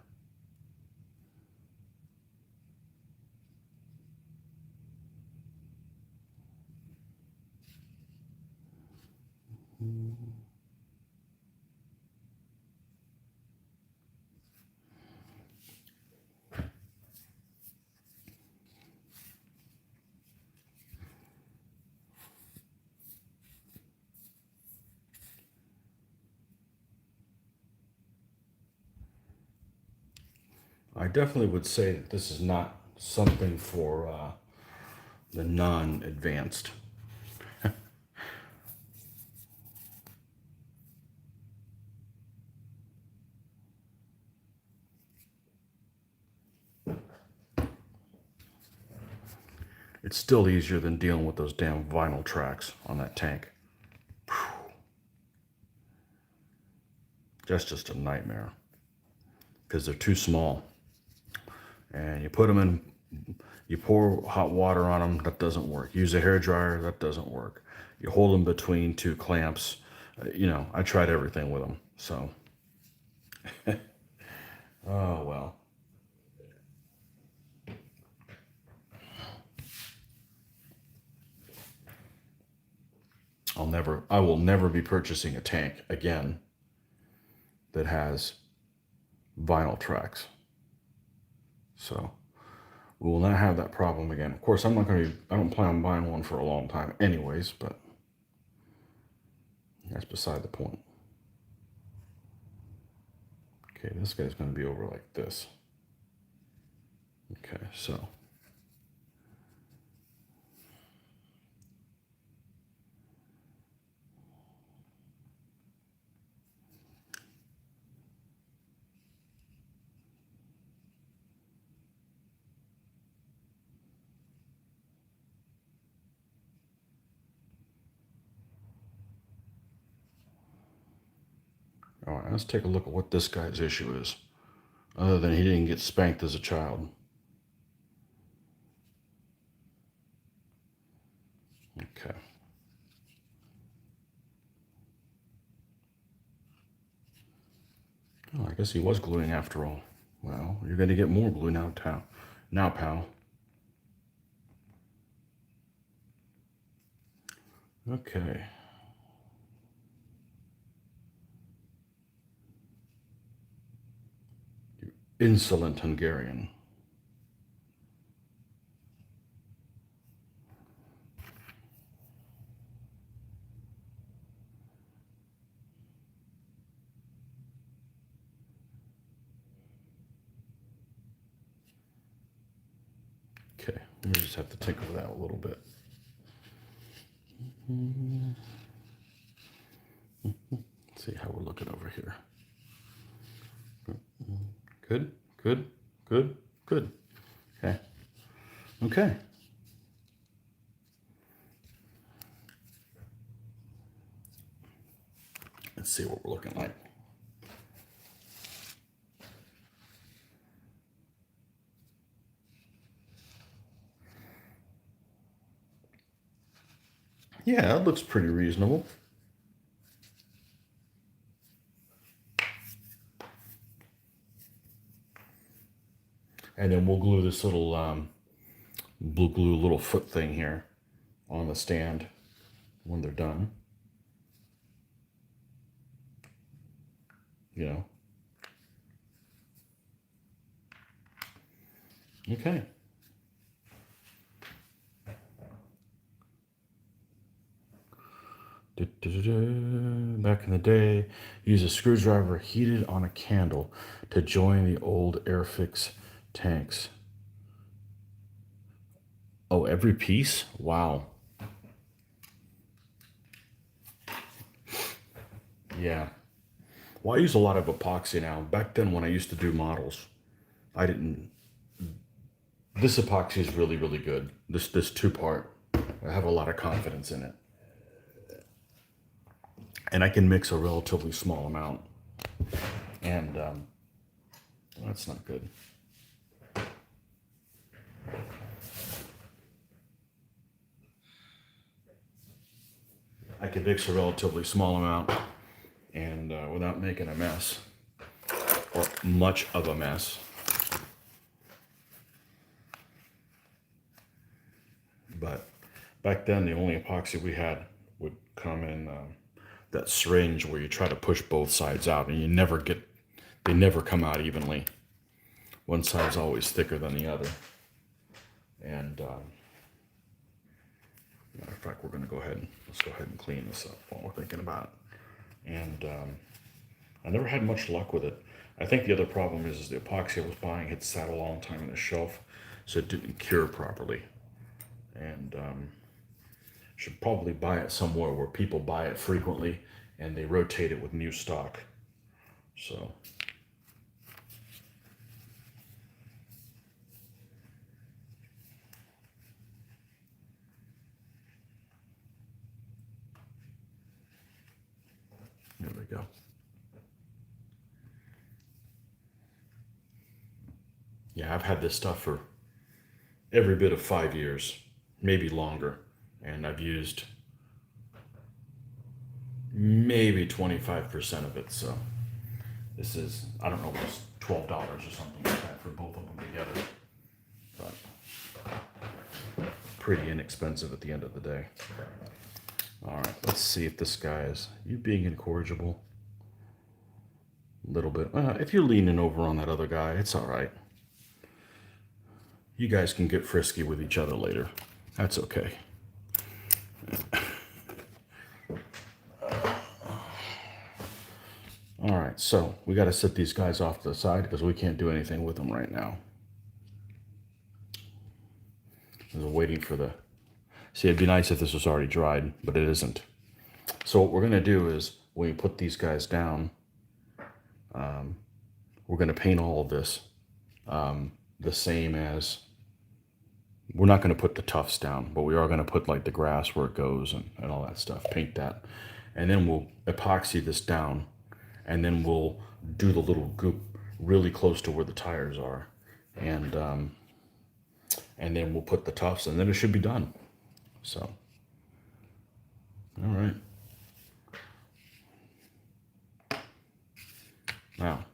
I definitely would say that this is not something for the non-advanced. It's still easier than dealing with those damn vinyl tracks on that tank. That's just a nightmare because they're too small. And you put them in, you pour hot water on them, that doesn't work. Use a hair dryer, that doesn't work. You hold them between two clamps. You know, I tried everything with them. So, oh well. I will never be purchasing a tank again that has vinyl tracks. So we will not have that problem again. Of course, I don't plan on buying one for a long time anyways, but that's beside the point. Okay, this guy's going to be over like this. Okay, so All right, let's take a look at what this guy's issue is, other than he didn't get spanked as a child. Okay. Oh, I guess he was gluing after all. Well, you're going to get more glue now, pal. Okay. Insolent Hungarian. Okay, we just have to tinker with that a little bit. Let's see how we're looking over here. Good, good, good, good. Okay. Okay. Let's see what we're looking like. Yeah, it looks pretty reasonable. And then we'll glue this little blue glue little foot thing here on the stand when they're done. You know. Okay. Back in the day, use a screwdriver heated on a candle to join the old Airfix tanks. Oh, every piece? Wow. Yeah. Well, I use a lot of epoxy now. Back then, when I used to do models, I didn't. This epoxy is really, really good. This two-part. I have a lot of confidence in it. And I can mix a relatively small amount. And that's not good. I can mix a relatively small amount and without making a mess or much of a mess. But back then, the only epoxy we had would come in that syringe where you try to push both sides out and they never come out evenly. One side's always thicker than the other. And matter of fact, let's go ahead and clean this up while we're thinking about it. And I never had much luck with it. I think the other problem is the epoxy I was buying had sat a long time on the shelf, so it didn't cure properly. And should probably buy it somewhere where people buy it frequently and they rotate it with new stock. So there we go. Yeah, I've had this stuff for every bit of 5 years, maybe longer, and I've used maybe 25% of it. So this is, I don't know, it was $12 or something like that for both of them together. But pretty inexpensive at the end of the day. All right, let's see if this guy is, you being incorrigible? A little bit. If you're leaning over on that other guy, it's all right. You guys can get frisky with each other later. That's okay. All right, so we got to set these guys off to the side because we can't do anything with them right now. I'm waiting for the... See, it'd be nice if this was already dried, but it isn't. So what we're going to do is, when we put these guys down, we're going to paint all of this the same as... We're not going to put the tufts down, but we are going to put like the grass where it goes and all that stuff. Paint that. And then we'll epoxy this down. and then we'll do the little goop really close to where the tires are, and then we'll put the tufts, and then it should be done. So, all right. Now,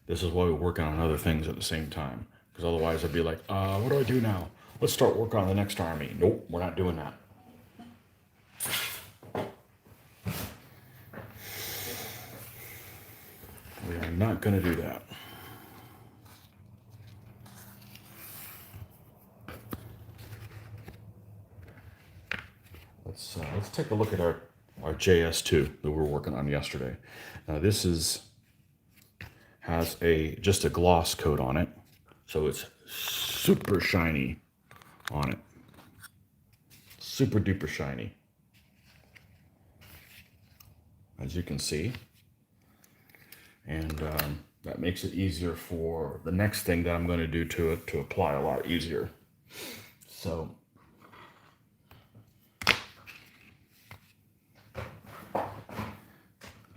this is why we're working on other things at the same time, because otherwise I'd be like, what do I do now? Let's start working on the next army. Nope, we're not doing that. We are not going to do that. Let's take a look at our JS2 that we were working on yesterday. Now this has just a gloss coat on it, so it's super shiny on it, super duper shiny, as you can see, and that makes it easier for the next thing that I'm going to do to it to apply a lot easier. So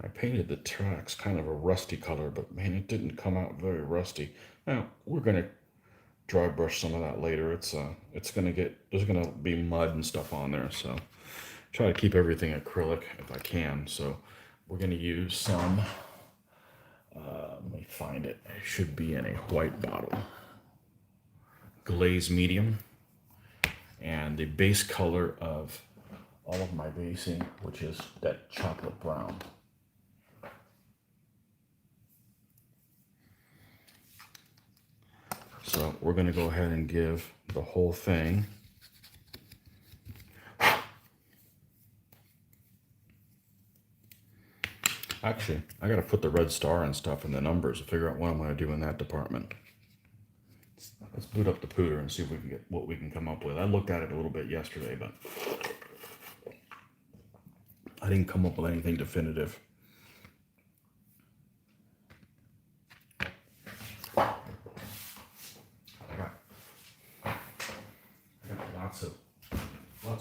I painted the tracks kind of a rusty color, but man, it didn't come out very rusty. Now we're going to dry brush some of that later. It's going to there's going to be mud and stuff on there, so try to keep everything acrylic if I can. So we're going to use some, let me find it. It should be in a white bottle. Glaze medium. And the base color of all of my basing, which is that chocolate brown. So we're going to go ahead and give the whole thing actually, I got to put the red star and stuff in the numbers to figure out what I'm going to do in that department. Let's boot up the pooter and see if we can get what we can come up with. I looked at it a little bit yesterday, but I didn't come up with anything definitive. I got lots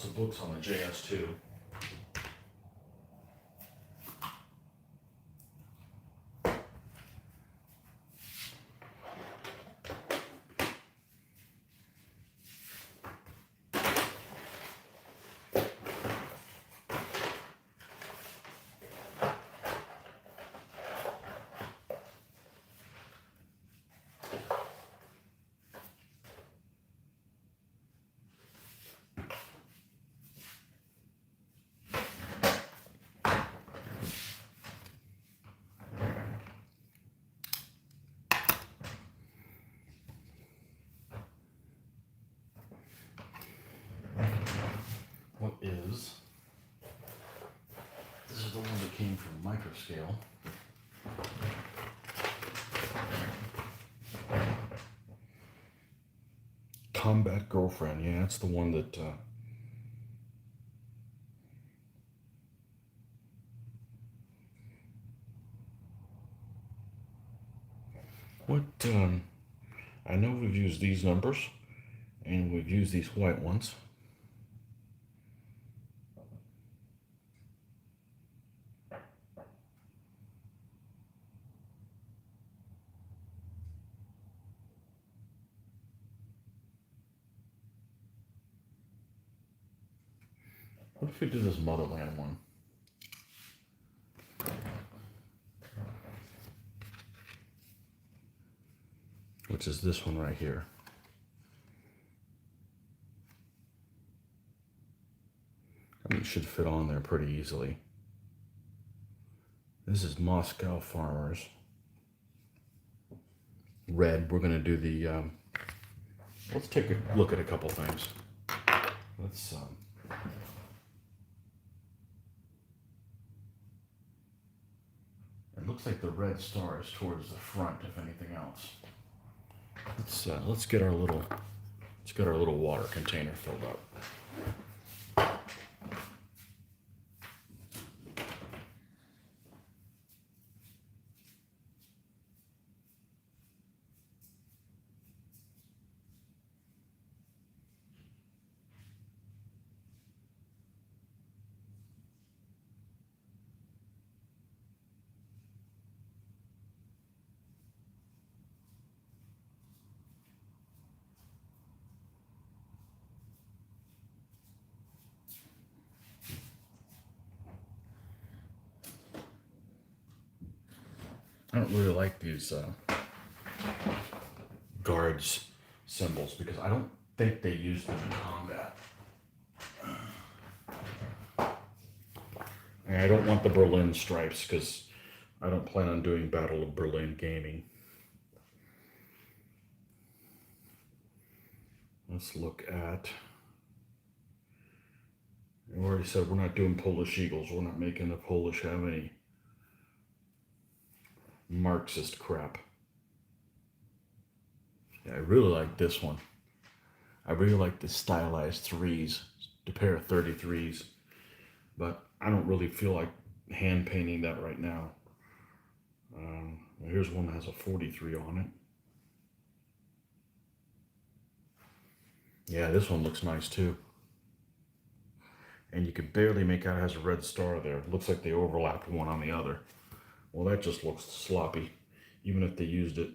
of books on the JS2. This is the one that came from Microscale. Combat Girlfriend, yeah, that's the one that I know we've used these numbers and we've used these white ones. What if we do this Motherland one? Which is this one right here. I mean, it should fit on there pretty easily. This is Moscow Farmers. Red, we're gonna do the, let's take a look at a couple things. Let's, it looks like the red star is towards the front, if anything else. Let's get our little water container filled up. I don't really like these guards symbols because I don't think they use them in combat. And I don't want the Berlin stripes because I don't plan on doing Battle of Berlin gaming. Let's look at. I already said we're not doing Polish Eagles. We're not making the Polish have any Marxist crap. Yeah, I really like this one. I really like the stylized threes, the pair of 33s, but I don't really feel like hand painting that right now. Here's one that has a 43 on it. Yeah, this one looks nice too. And you can barely make out it has a red star there. It looks like they overlapped one on the other. Well, that just looks sloppy, even if they used it.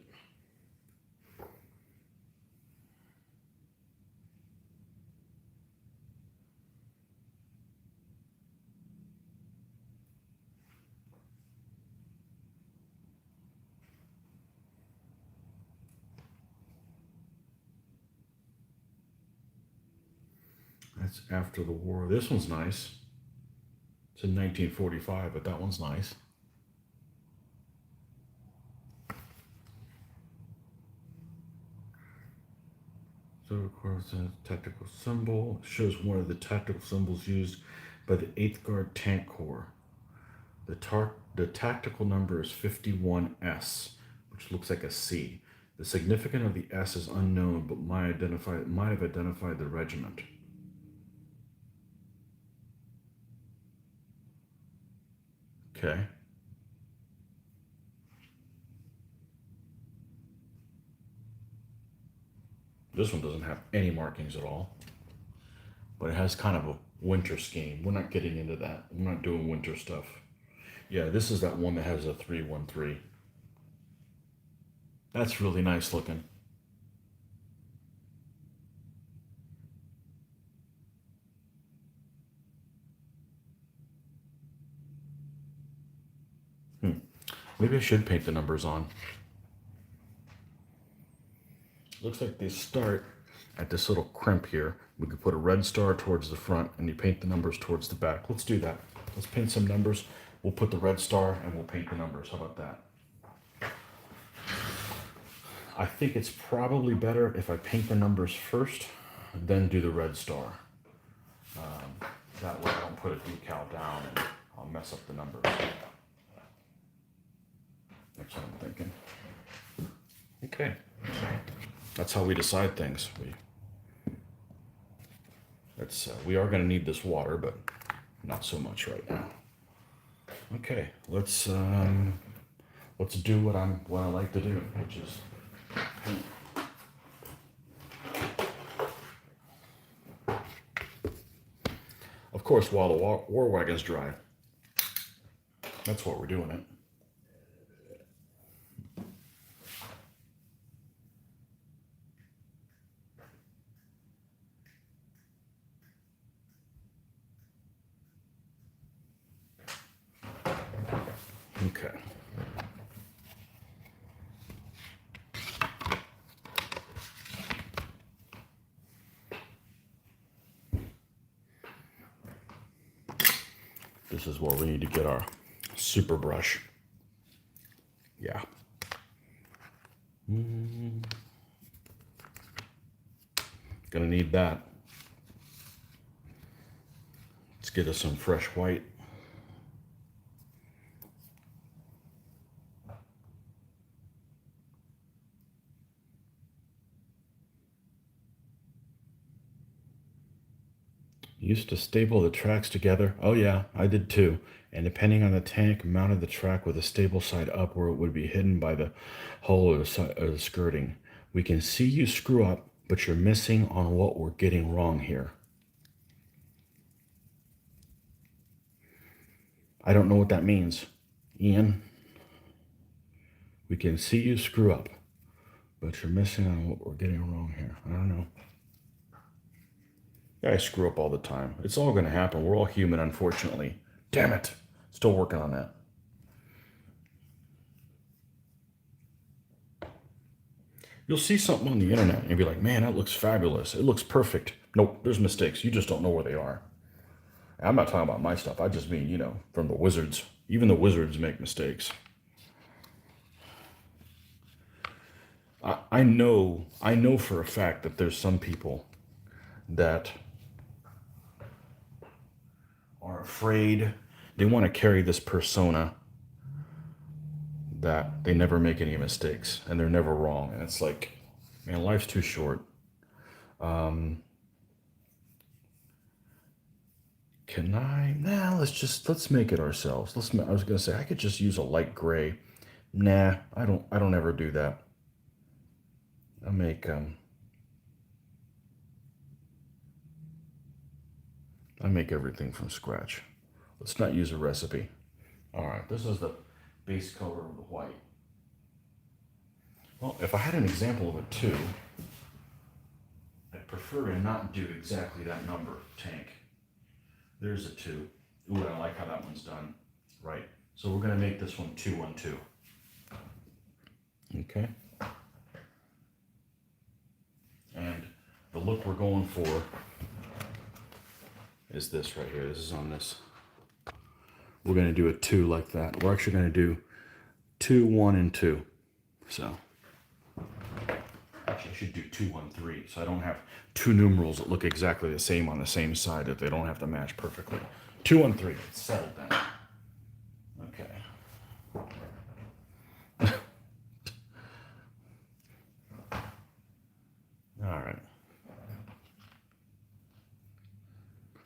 That's after the war. This one's nice. It's in 1945, but that one's nice. So, of course, a tactical symbol shows one of the tactical symbols used by the 8th Guard Tank Corps. The tactical number is 51S, which looks like a C. The significance of the S is unknown, but might have identified the regiment. Okay. This one doesn't have any markings at all, but it has kind of a winter scheme. We're not getting into that. We're not doing winter stuff. Yeah, this is that one that has a 313. That's really nice looking. Maybe I should paint the numbers on. Looks like they start at this little crimp here. We could put a red star towards the front and you paint the numbers towards the back. Let's do that. Let's paint some numbers. We'll put the red star and we'll paint the numbers. How about that? I think it's probably better if I paint the numbers first, then do the red star. That way I don't put a decal down and I'll mess up the numbers. That's what I'm thinking. Okay. That's how we decide things. We are going to need this water, but not so much right now. Okay, let's do what I like to do, which is paint. Of course, while the war wagons dry. That's what we're doing it. Okay. This is where we need to get our super brush. Yeah. Gonna need that. Let's get us some fresh white. Used to staple the tracks together. Oh yeah, I did too. And depending on the tank, mounted the track with a stable side up where it would be hidden by the hull or the skirting. We can see you screw up, but you're missing on what we're getting wrong here. I don't know what that means. Ian, we can see you screw up, but you're missing on what we're getting wrong here. I don't know. I screw up all the time. It's all going to happen. We're all human, unfortunately. Damn it. Still working on that. You'll see something on the internet and you'll be like, man, that looks fabulous. It looks perfect. Nope, there's mistakes. You just don't know where they are. I'm not talking about my stuff. I just mean, from the wizards. Even the wizards make mistakes. I know for a fact that there's some people that are afraid. They want to carry this persona that they never make any mistakes and they're never wrong. And it's like, man, life's too short. Can I? Nah, let's make it ourselves. I was gonna say I could just use a light gray. Nah, I don't ever do that. I make I make everything from scratch. Let's not use a recipe. All right, this is the base color of the white. Well, if I had an example of a two, I'd prefer to not do exactly that number tank. There's a two. Ooh, I like how that one's done. Right. So we're gonna make this one 212. Okay. And the look we're going for is this right here. This is on this. We're gonna do a two like that. We're actually gonna do 2, 1, and 2. So actually I should do 2, 1, 3. So I don't have two numerals that look exactly the same on the same side that they don't have to match perfectly. 2, 1, 3. It's settled then. Okay. All right.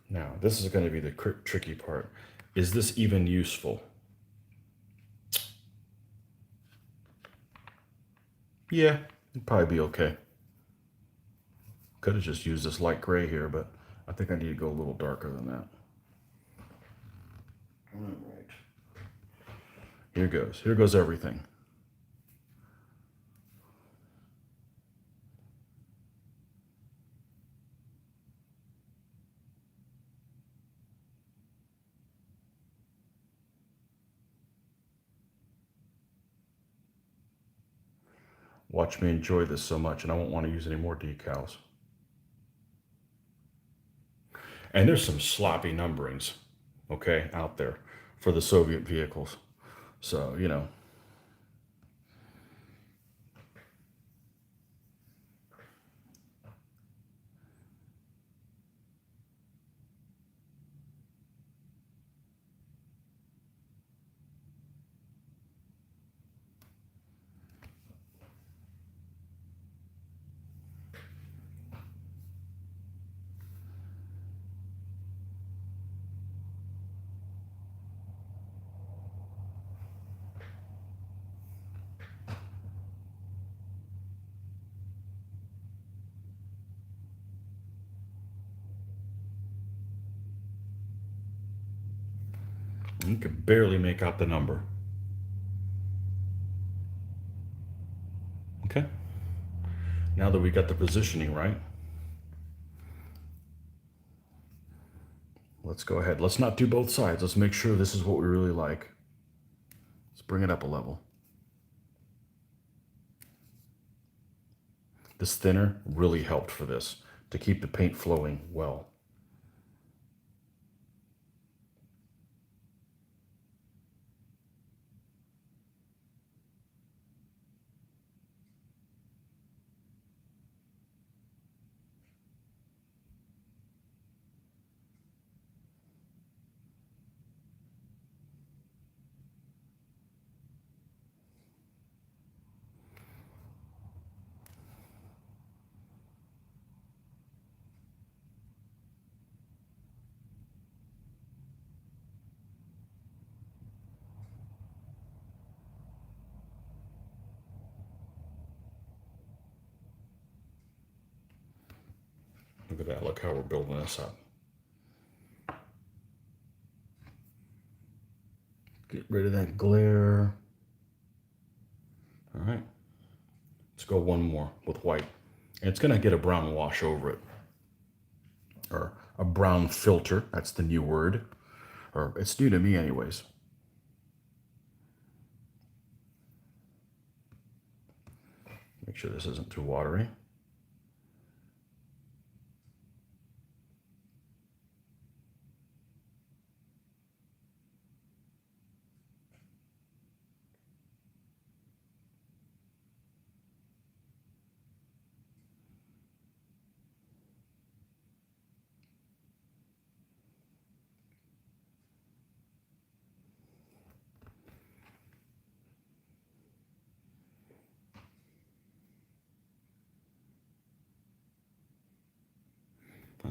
Now, this is going to be the tricky part. Is this even useful? Yeah, it'd probably be okay. Could have just used this light gray here, but I think I need to go a little darker than that. All right. Here goes. Here goes everything. Watch me enjoy this so much, and I won't want to use any more decals. And there's some sloppy numberings, okay, out there for the Soviet vehicles. So, you can barely make out the number. Okay. Now that we got the positioning right, let's go ahead. Let's not do both sides. Let's make sure this is what we really like. Let's bring it up a level. This thinner really helped for this to keep the paint flowing well. Look at that. Look how we're building this up. Get rid of that glare. All right. Let's go one more with white. And it's going to get a brown wash over it. Or a brown filter. That's the new word. Or it's new to me anyways. Make sure this isn't too watery.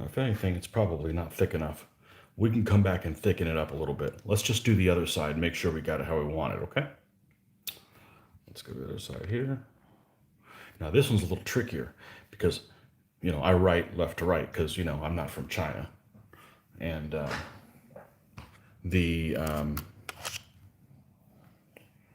If anything, it's probably not thick enough. We can come back and thicken it up a little bit. Let's just do the other side, make sure we got it how we want it, okay? Let's go to the other side here. Now this one's a little trickier because, I write left to right because, I'm not from China. And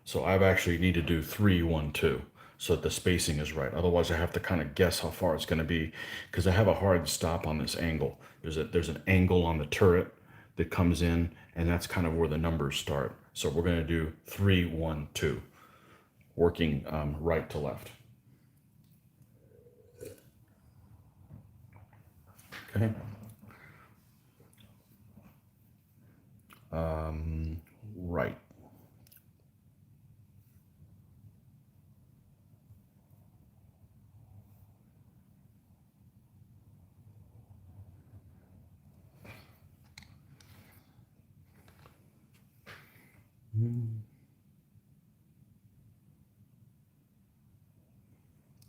so I've actually need to do 3, 1, 2 so that the spacing is right. Otherwise I have to kind of guess how far it's going to be because I have a hard stop on this angle. There's an angle on the turret that comes in, and that's kind of where the numbers start. So we're going to do 3, 1, 2, working right to left. Okay. Right.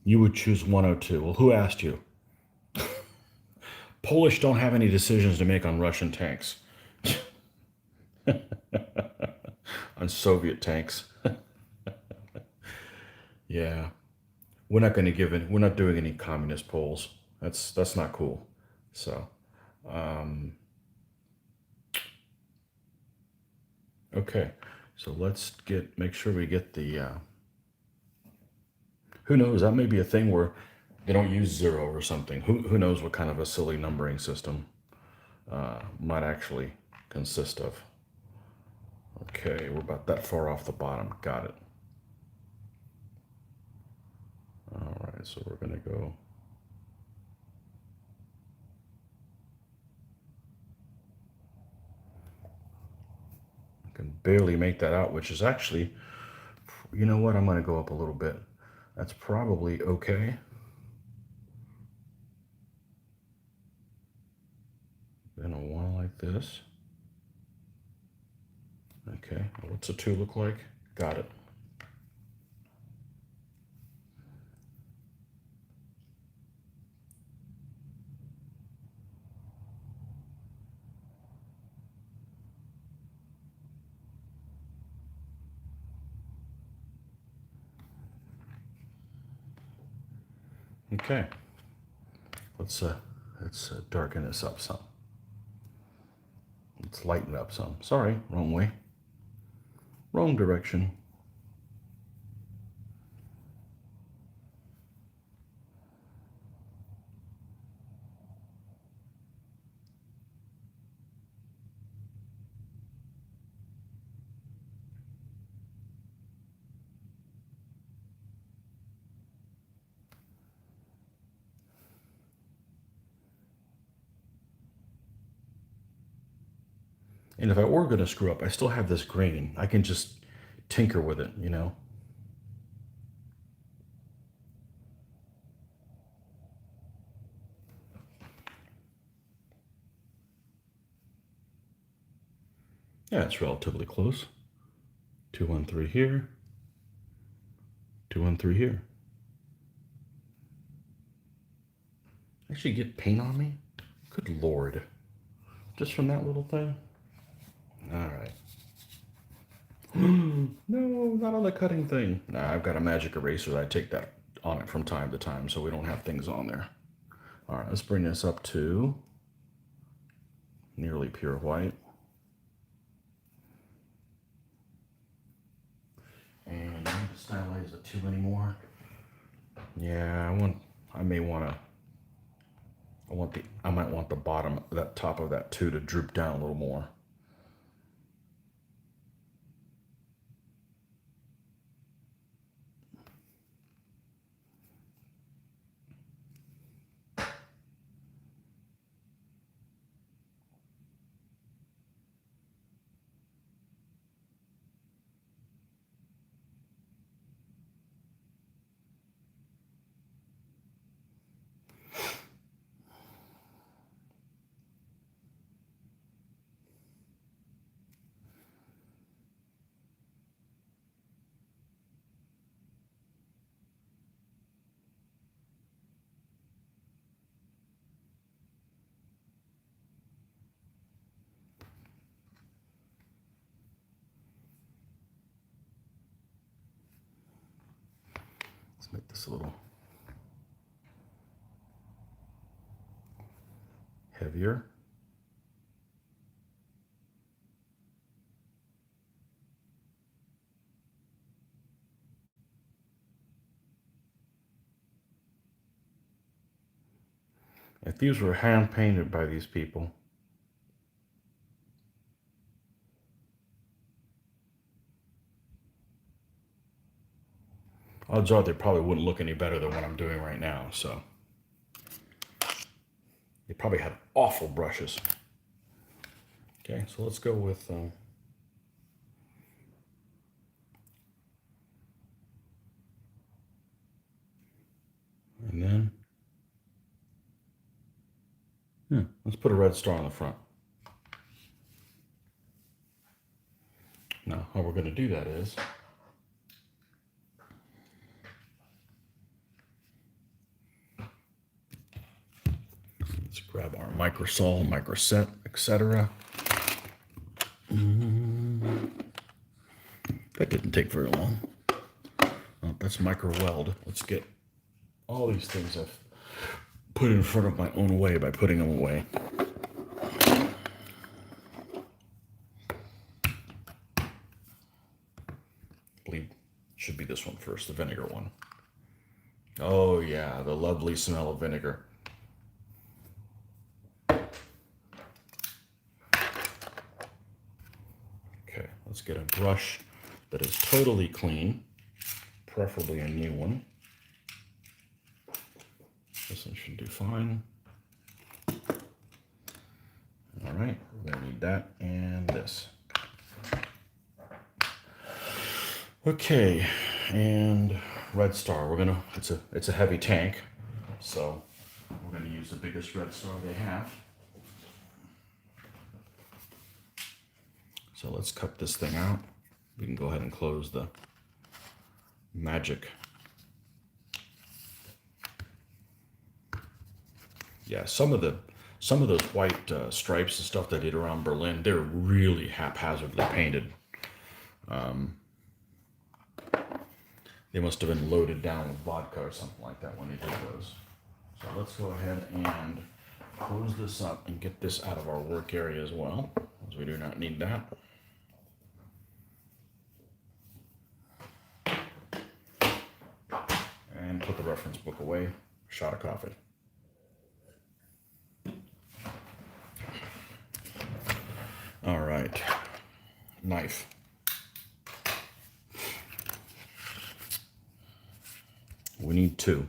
You would choose 102. Well, who asked you? Polish don't have any decisions to make on Russian tanks, on Soviet tanks. Yeah, we're not going to give it. We're not doing any communist polls. That's not cool. So, okay. So let's make sure we get the. Who knows? That may be a thing where they don't use 0 or something. Who knows what kind of a silly numbering system might actually consist of. Okay, we're about that far off the bottom. Got it. All right, so we're going to go. I can barely make that out, which is actually, you know what? I'm going to go up a little bit. That's probably okay. Then a 1 like this. Okay, what's a 2 look like? Got it. Okay, let's darken this up some. Let's lighten it up some. Sorry, wrong way. Wrong direction. And if I were going to screw up, I still have this grain. I can just tinker with it, Yeah, it's relatively close. 2, 1, 3 here. 2, 1, 3 here. Actually get paint on me? Good Lord. Just from that little thing? All right. No, not on the cutting thing. Nah, I've got a magic eraser that I take that on it from time to time so we don't have things on there. All right, let's bring this up to nearly pure white. And I need to stylize the 2 anymore. Yeah, I might want the bottom, that top of that 2 to droop down a little more. Make this a little heavier. If these were hand painted by these people, odds are they probably wouldn't look any better than what I'm doing right now. So they probably had awful brushes. Okay, so let's go with and then let's put a red star on the front. Now, how we're going to do that is let's grab our microsol, microset, etc. That didn't take very long. Oh, that's micro weld. Let's get all these things I've put in front of my own way by putting them away. I believe should be this one first, the vinegar one. Oh yeah, the lovely smell of vinegar. Okay, let's get a brush that is totally clean, preferably a new one. This one should do fine. All right, we're gonna need that and this. Okay, and red star. It's a heavy tank, so we're gonna use the biggest red star they have. So let's cut this thing out. We can go ahead and close the magic. Yeah, some of those white stripes and stuff they did around Berlin, they're really haphazardly painted. They must have been loaded down with vodka or something like that when they did those. So let's go ahead and close this up and get this out of our work area as well, as we do not need that. And put the reference book away. Shot of coffee. All right, knife. We need two.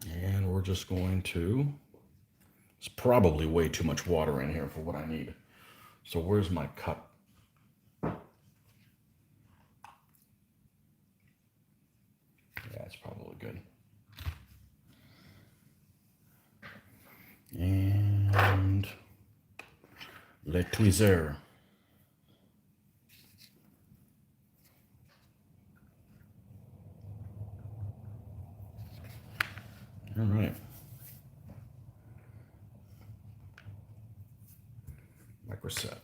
And we're just going to, it's probably way too much water in here for what I need. So where's my cup? That's probably good. And le tweezer. All right. Microset.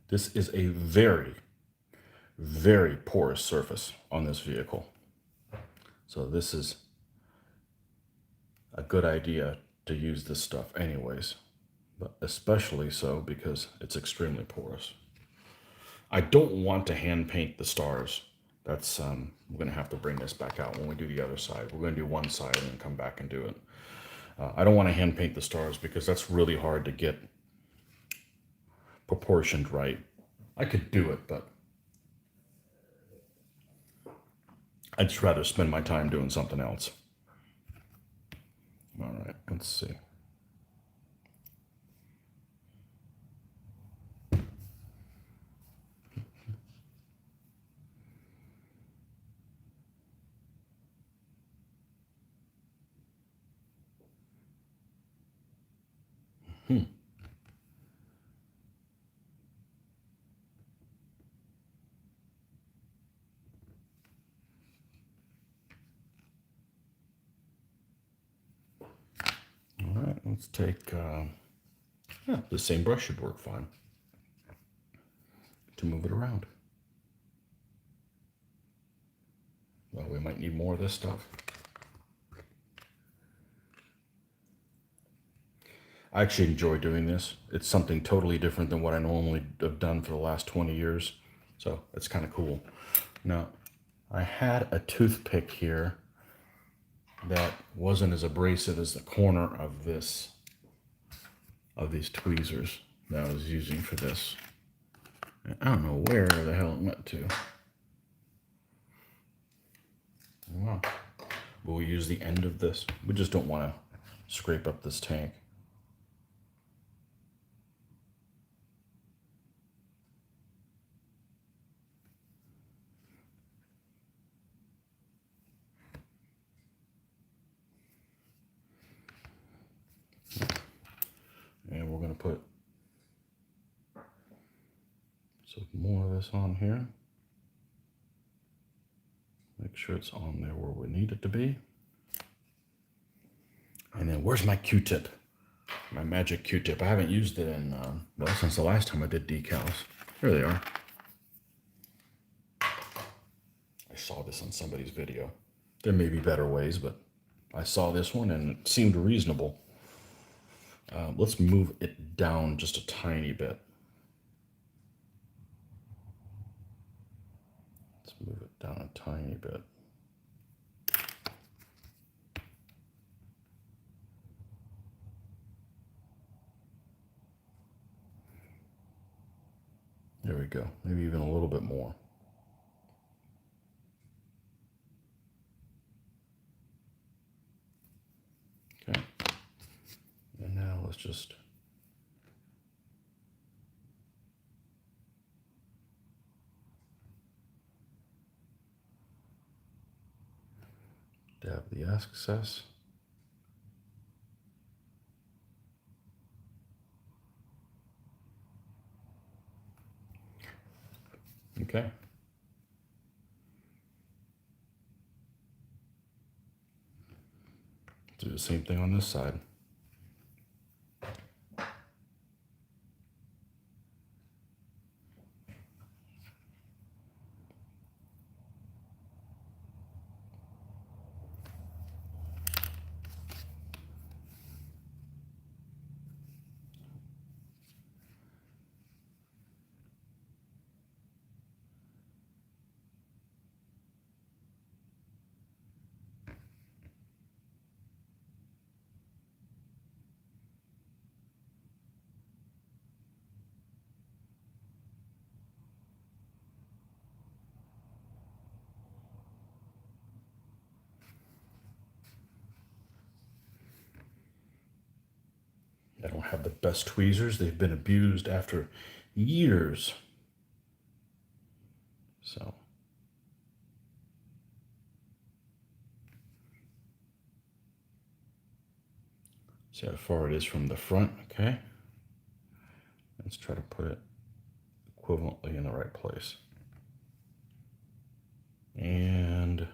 This is a very, very porous surface on this vehicle. So this is a good idea to use this stuff anyways, but especially so because it's extremely porous. I don't want to hand paint the stars. That's, we're gonna have to bring this back out when we do the other side. We're gonna do one side and then come back and do it. I don't want to hand paint the stars because that's really hard to get proportioned right. I could do it, but I'd just rather spend my time doing something else. All right, let's see. All right, let's take, yeah, the same brush should work fine to move it around. Well, we might need more of this stuff. I actually enjoy doing this. It's something totally different than what I normally have done for the last 20 years. So it's kind of cool. Now, I had a toothpick here that wasn't as abrasive as the corner of these tweezers that I was using for this. And I don't know where the hell it went to. Wow. But we use the end of this. We just don't want to scrape up this tank. And we're going to put some more of this on here. Make sure it's on there where we need it to be. And then where's my Q-tip? My magic Q-tip. I haven't used it in, well, since the last time I did decals. Here they are. I saw this on somebody's video. There may be better ways, but I saw this one and it seemed reasonable. Let's move it down just a tiny bit. Let's move it down a tiny bit. There we go. Maybe even a little bit more. Okay. And now let's just dab the excess. Okay. Do the same thing on this side. I don't have the best tweezers. They've been abused after years. So. See how far it is from the front, okay? Let's try to put it equivalently in the right place. And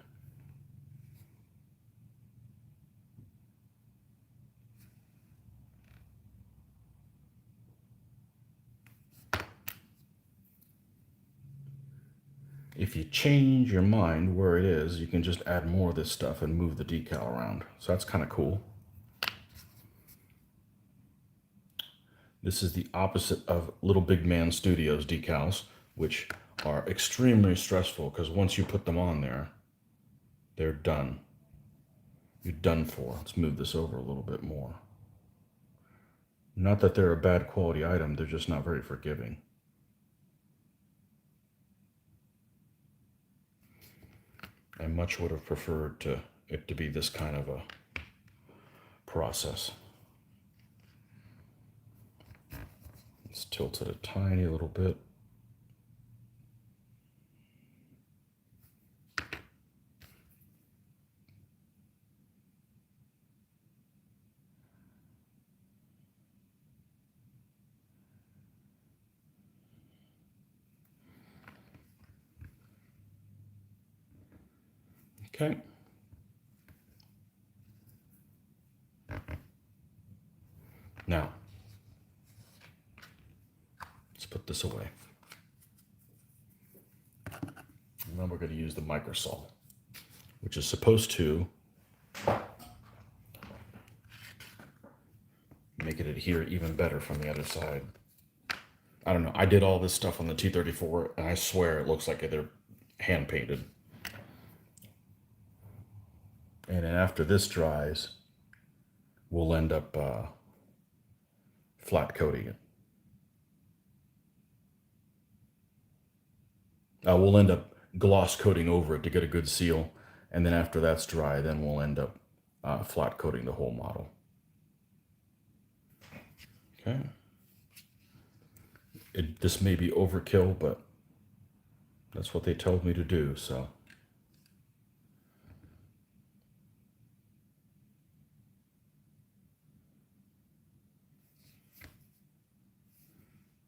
if you change your mind where it is, you can just add more of this stuff and move the decal around. So that's kind of cool. This is the opposite of Little Big Man Studios decals, which are extremely stressful because once you put them on there, they're done. You're done for. Let's move this over a little bit more. Not that they're a bad quality item, they're just not very forgiving. I much would have preferred it to be this kind of a process. Let's tilt it a tiny little bit. Okay. Now, let's put this away. And then we're going to use the microsol, which is supposed to make it adhere even better from the other side. I don't know. I did all this stuff on the T34, and I swear it looks like they're hand painted. And then after this dries, we'll end up flat coating it. We'll end up gloss coating over it to get a good seal. And then after that's dry, then we'll end up flat coating the whole model. Okay. This may be overkill, but that's what they told me to do, so.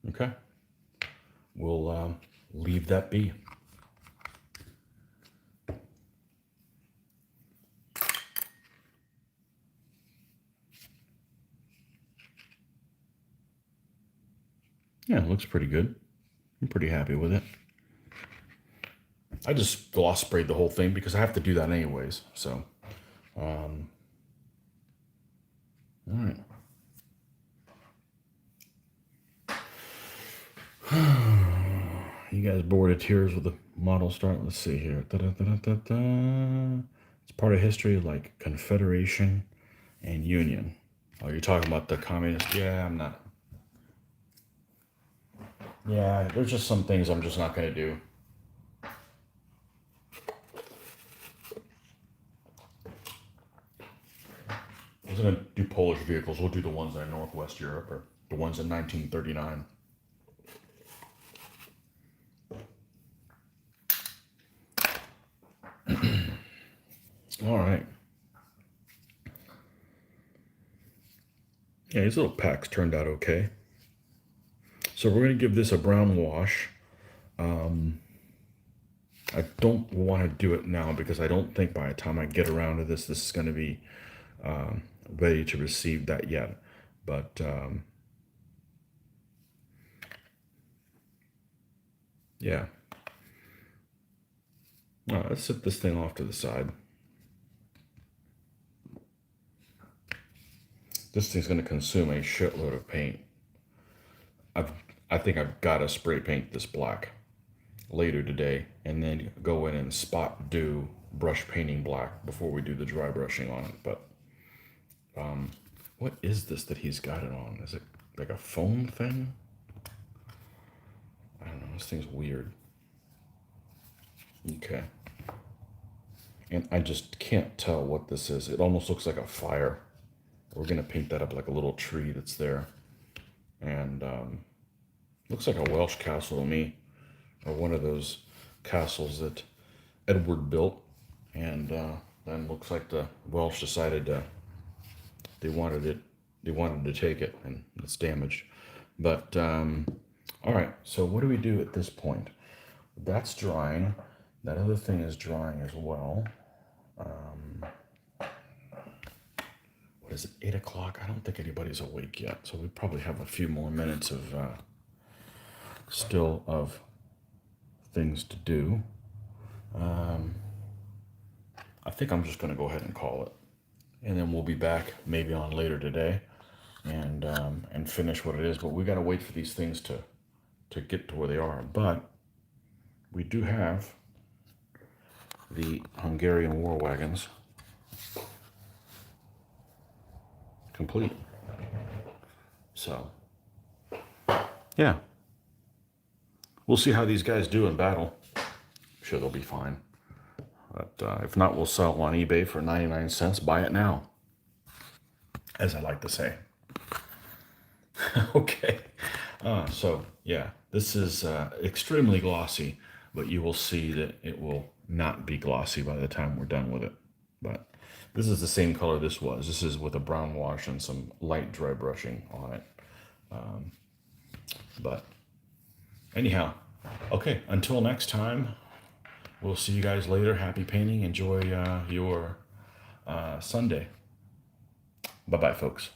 Okay. We'll leave that be. Yeah, it looks pretty good. I'm pretty happy with it. I just gloss sprayed the whole thing because I have to do that anyways. So, all right. You guys bored of tears with the model start? Let's see here. It's part of history like Confederation and Union. Oh, you're talking about the communist? Yeah, I'm not. Yeah, there's just some things I'm just not going to do. I was going to do Polish vehicles. We'll do the ones in Northwest Europe or the ones in 1939. All right. Yeah, these little packs turned out okay. So we're going to give this a brown wash. I don't want to do it now because I don't think by the time I get around to this is going to be ready to receive that yet. But yeah. All right, let's set this thing off to the side. This thing's going to consume a shitload of paint. I think I've got to spray paint this black later today and then go in and spot do brush painting black before we do the dry brushing on it. But what is this that he's got it on? Is it like a foam thing? I don't know. This thing's weird. Okay. And I just can't tell what this is. It almost looks like a fire. We're going to paint that up like a little tree that's there. And looks like a Welsh castle to me. Or one of those castles that Edward built. And then looks like the Welsh decided they wanted to take it, and it's damaged. But all right, so what do we do at this point? That's drying. That other thing is drying as well. What is it, 8 o'clock? I don't think anybody's awake yet, so we probably have a few more minutes of still of things to do. I think I'm just going to go ahead and call it, and then we'll be back maybe on later today and finish what it is. But we got to wait for these things to get to where they are. But we do have the Hungarian war wagons complete. So, yeah. We'll see how these guys do in battle. I'm sure they'll be fine. But if not, we'll sell on eBay for 99 cents. Buy it now, as I like to say. Okay. So, yeah, this is extremely glossy, but you will see that it will not be glossy by the time we're done with it. But this is the same color this was. This is with a brown wash and some light dry brushing on it. But anyhow, okay, until next time, we'll see you guys later. Happy painting. Enjoy your Sunday. Bye bye, folks.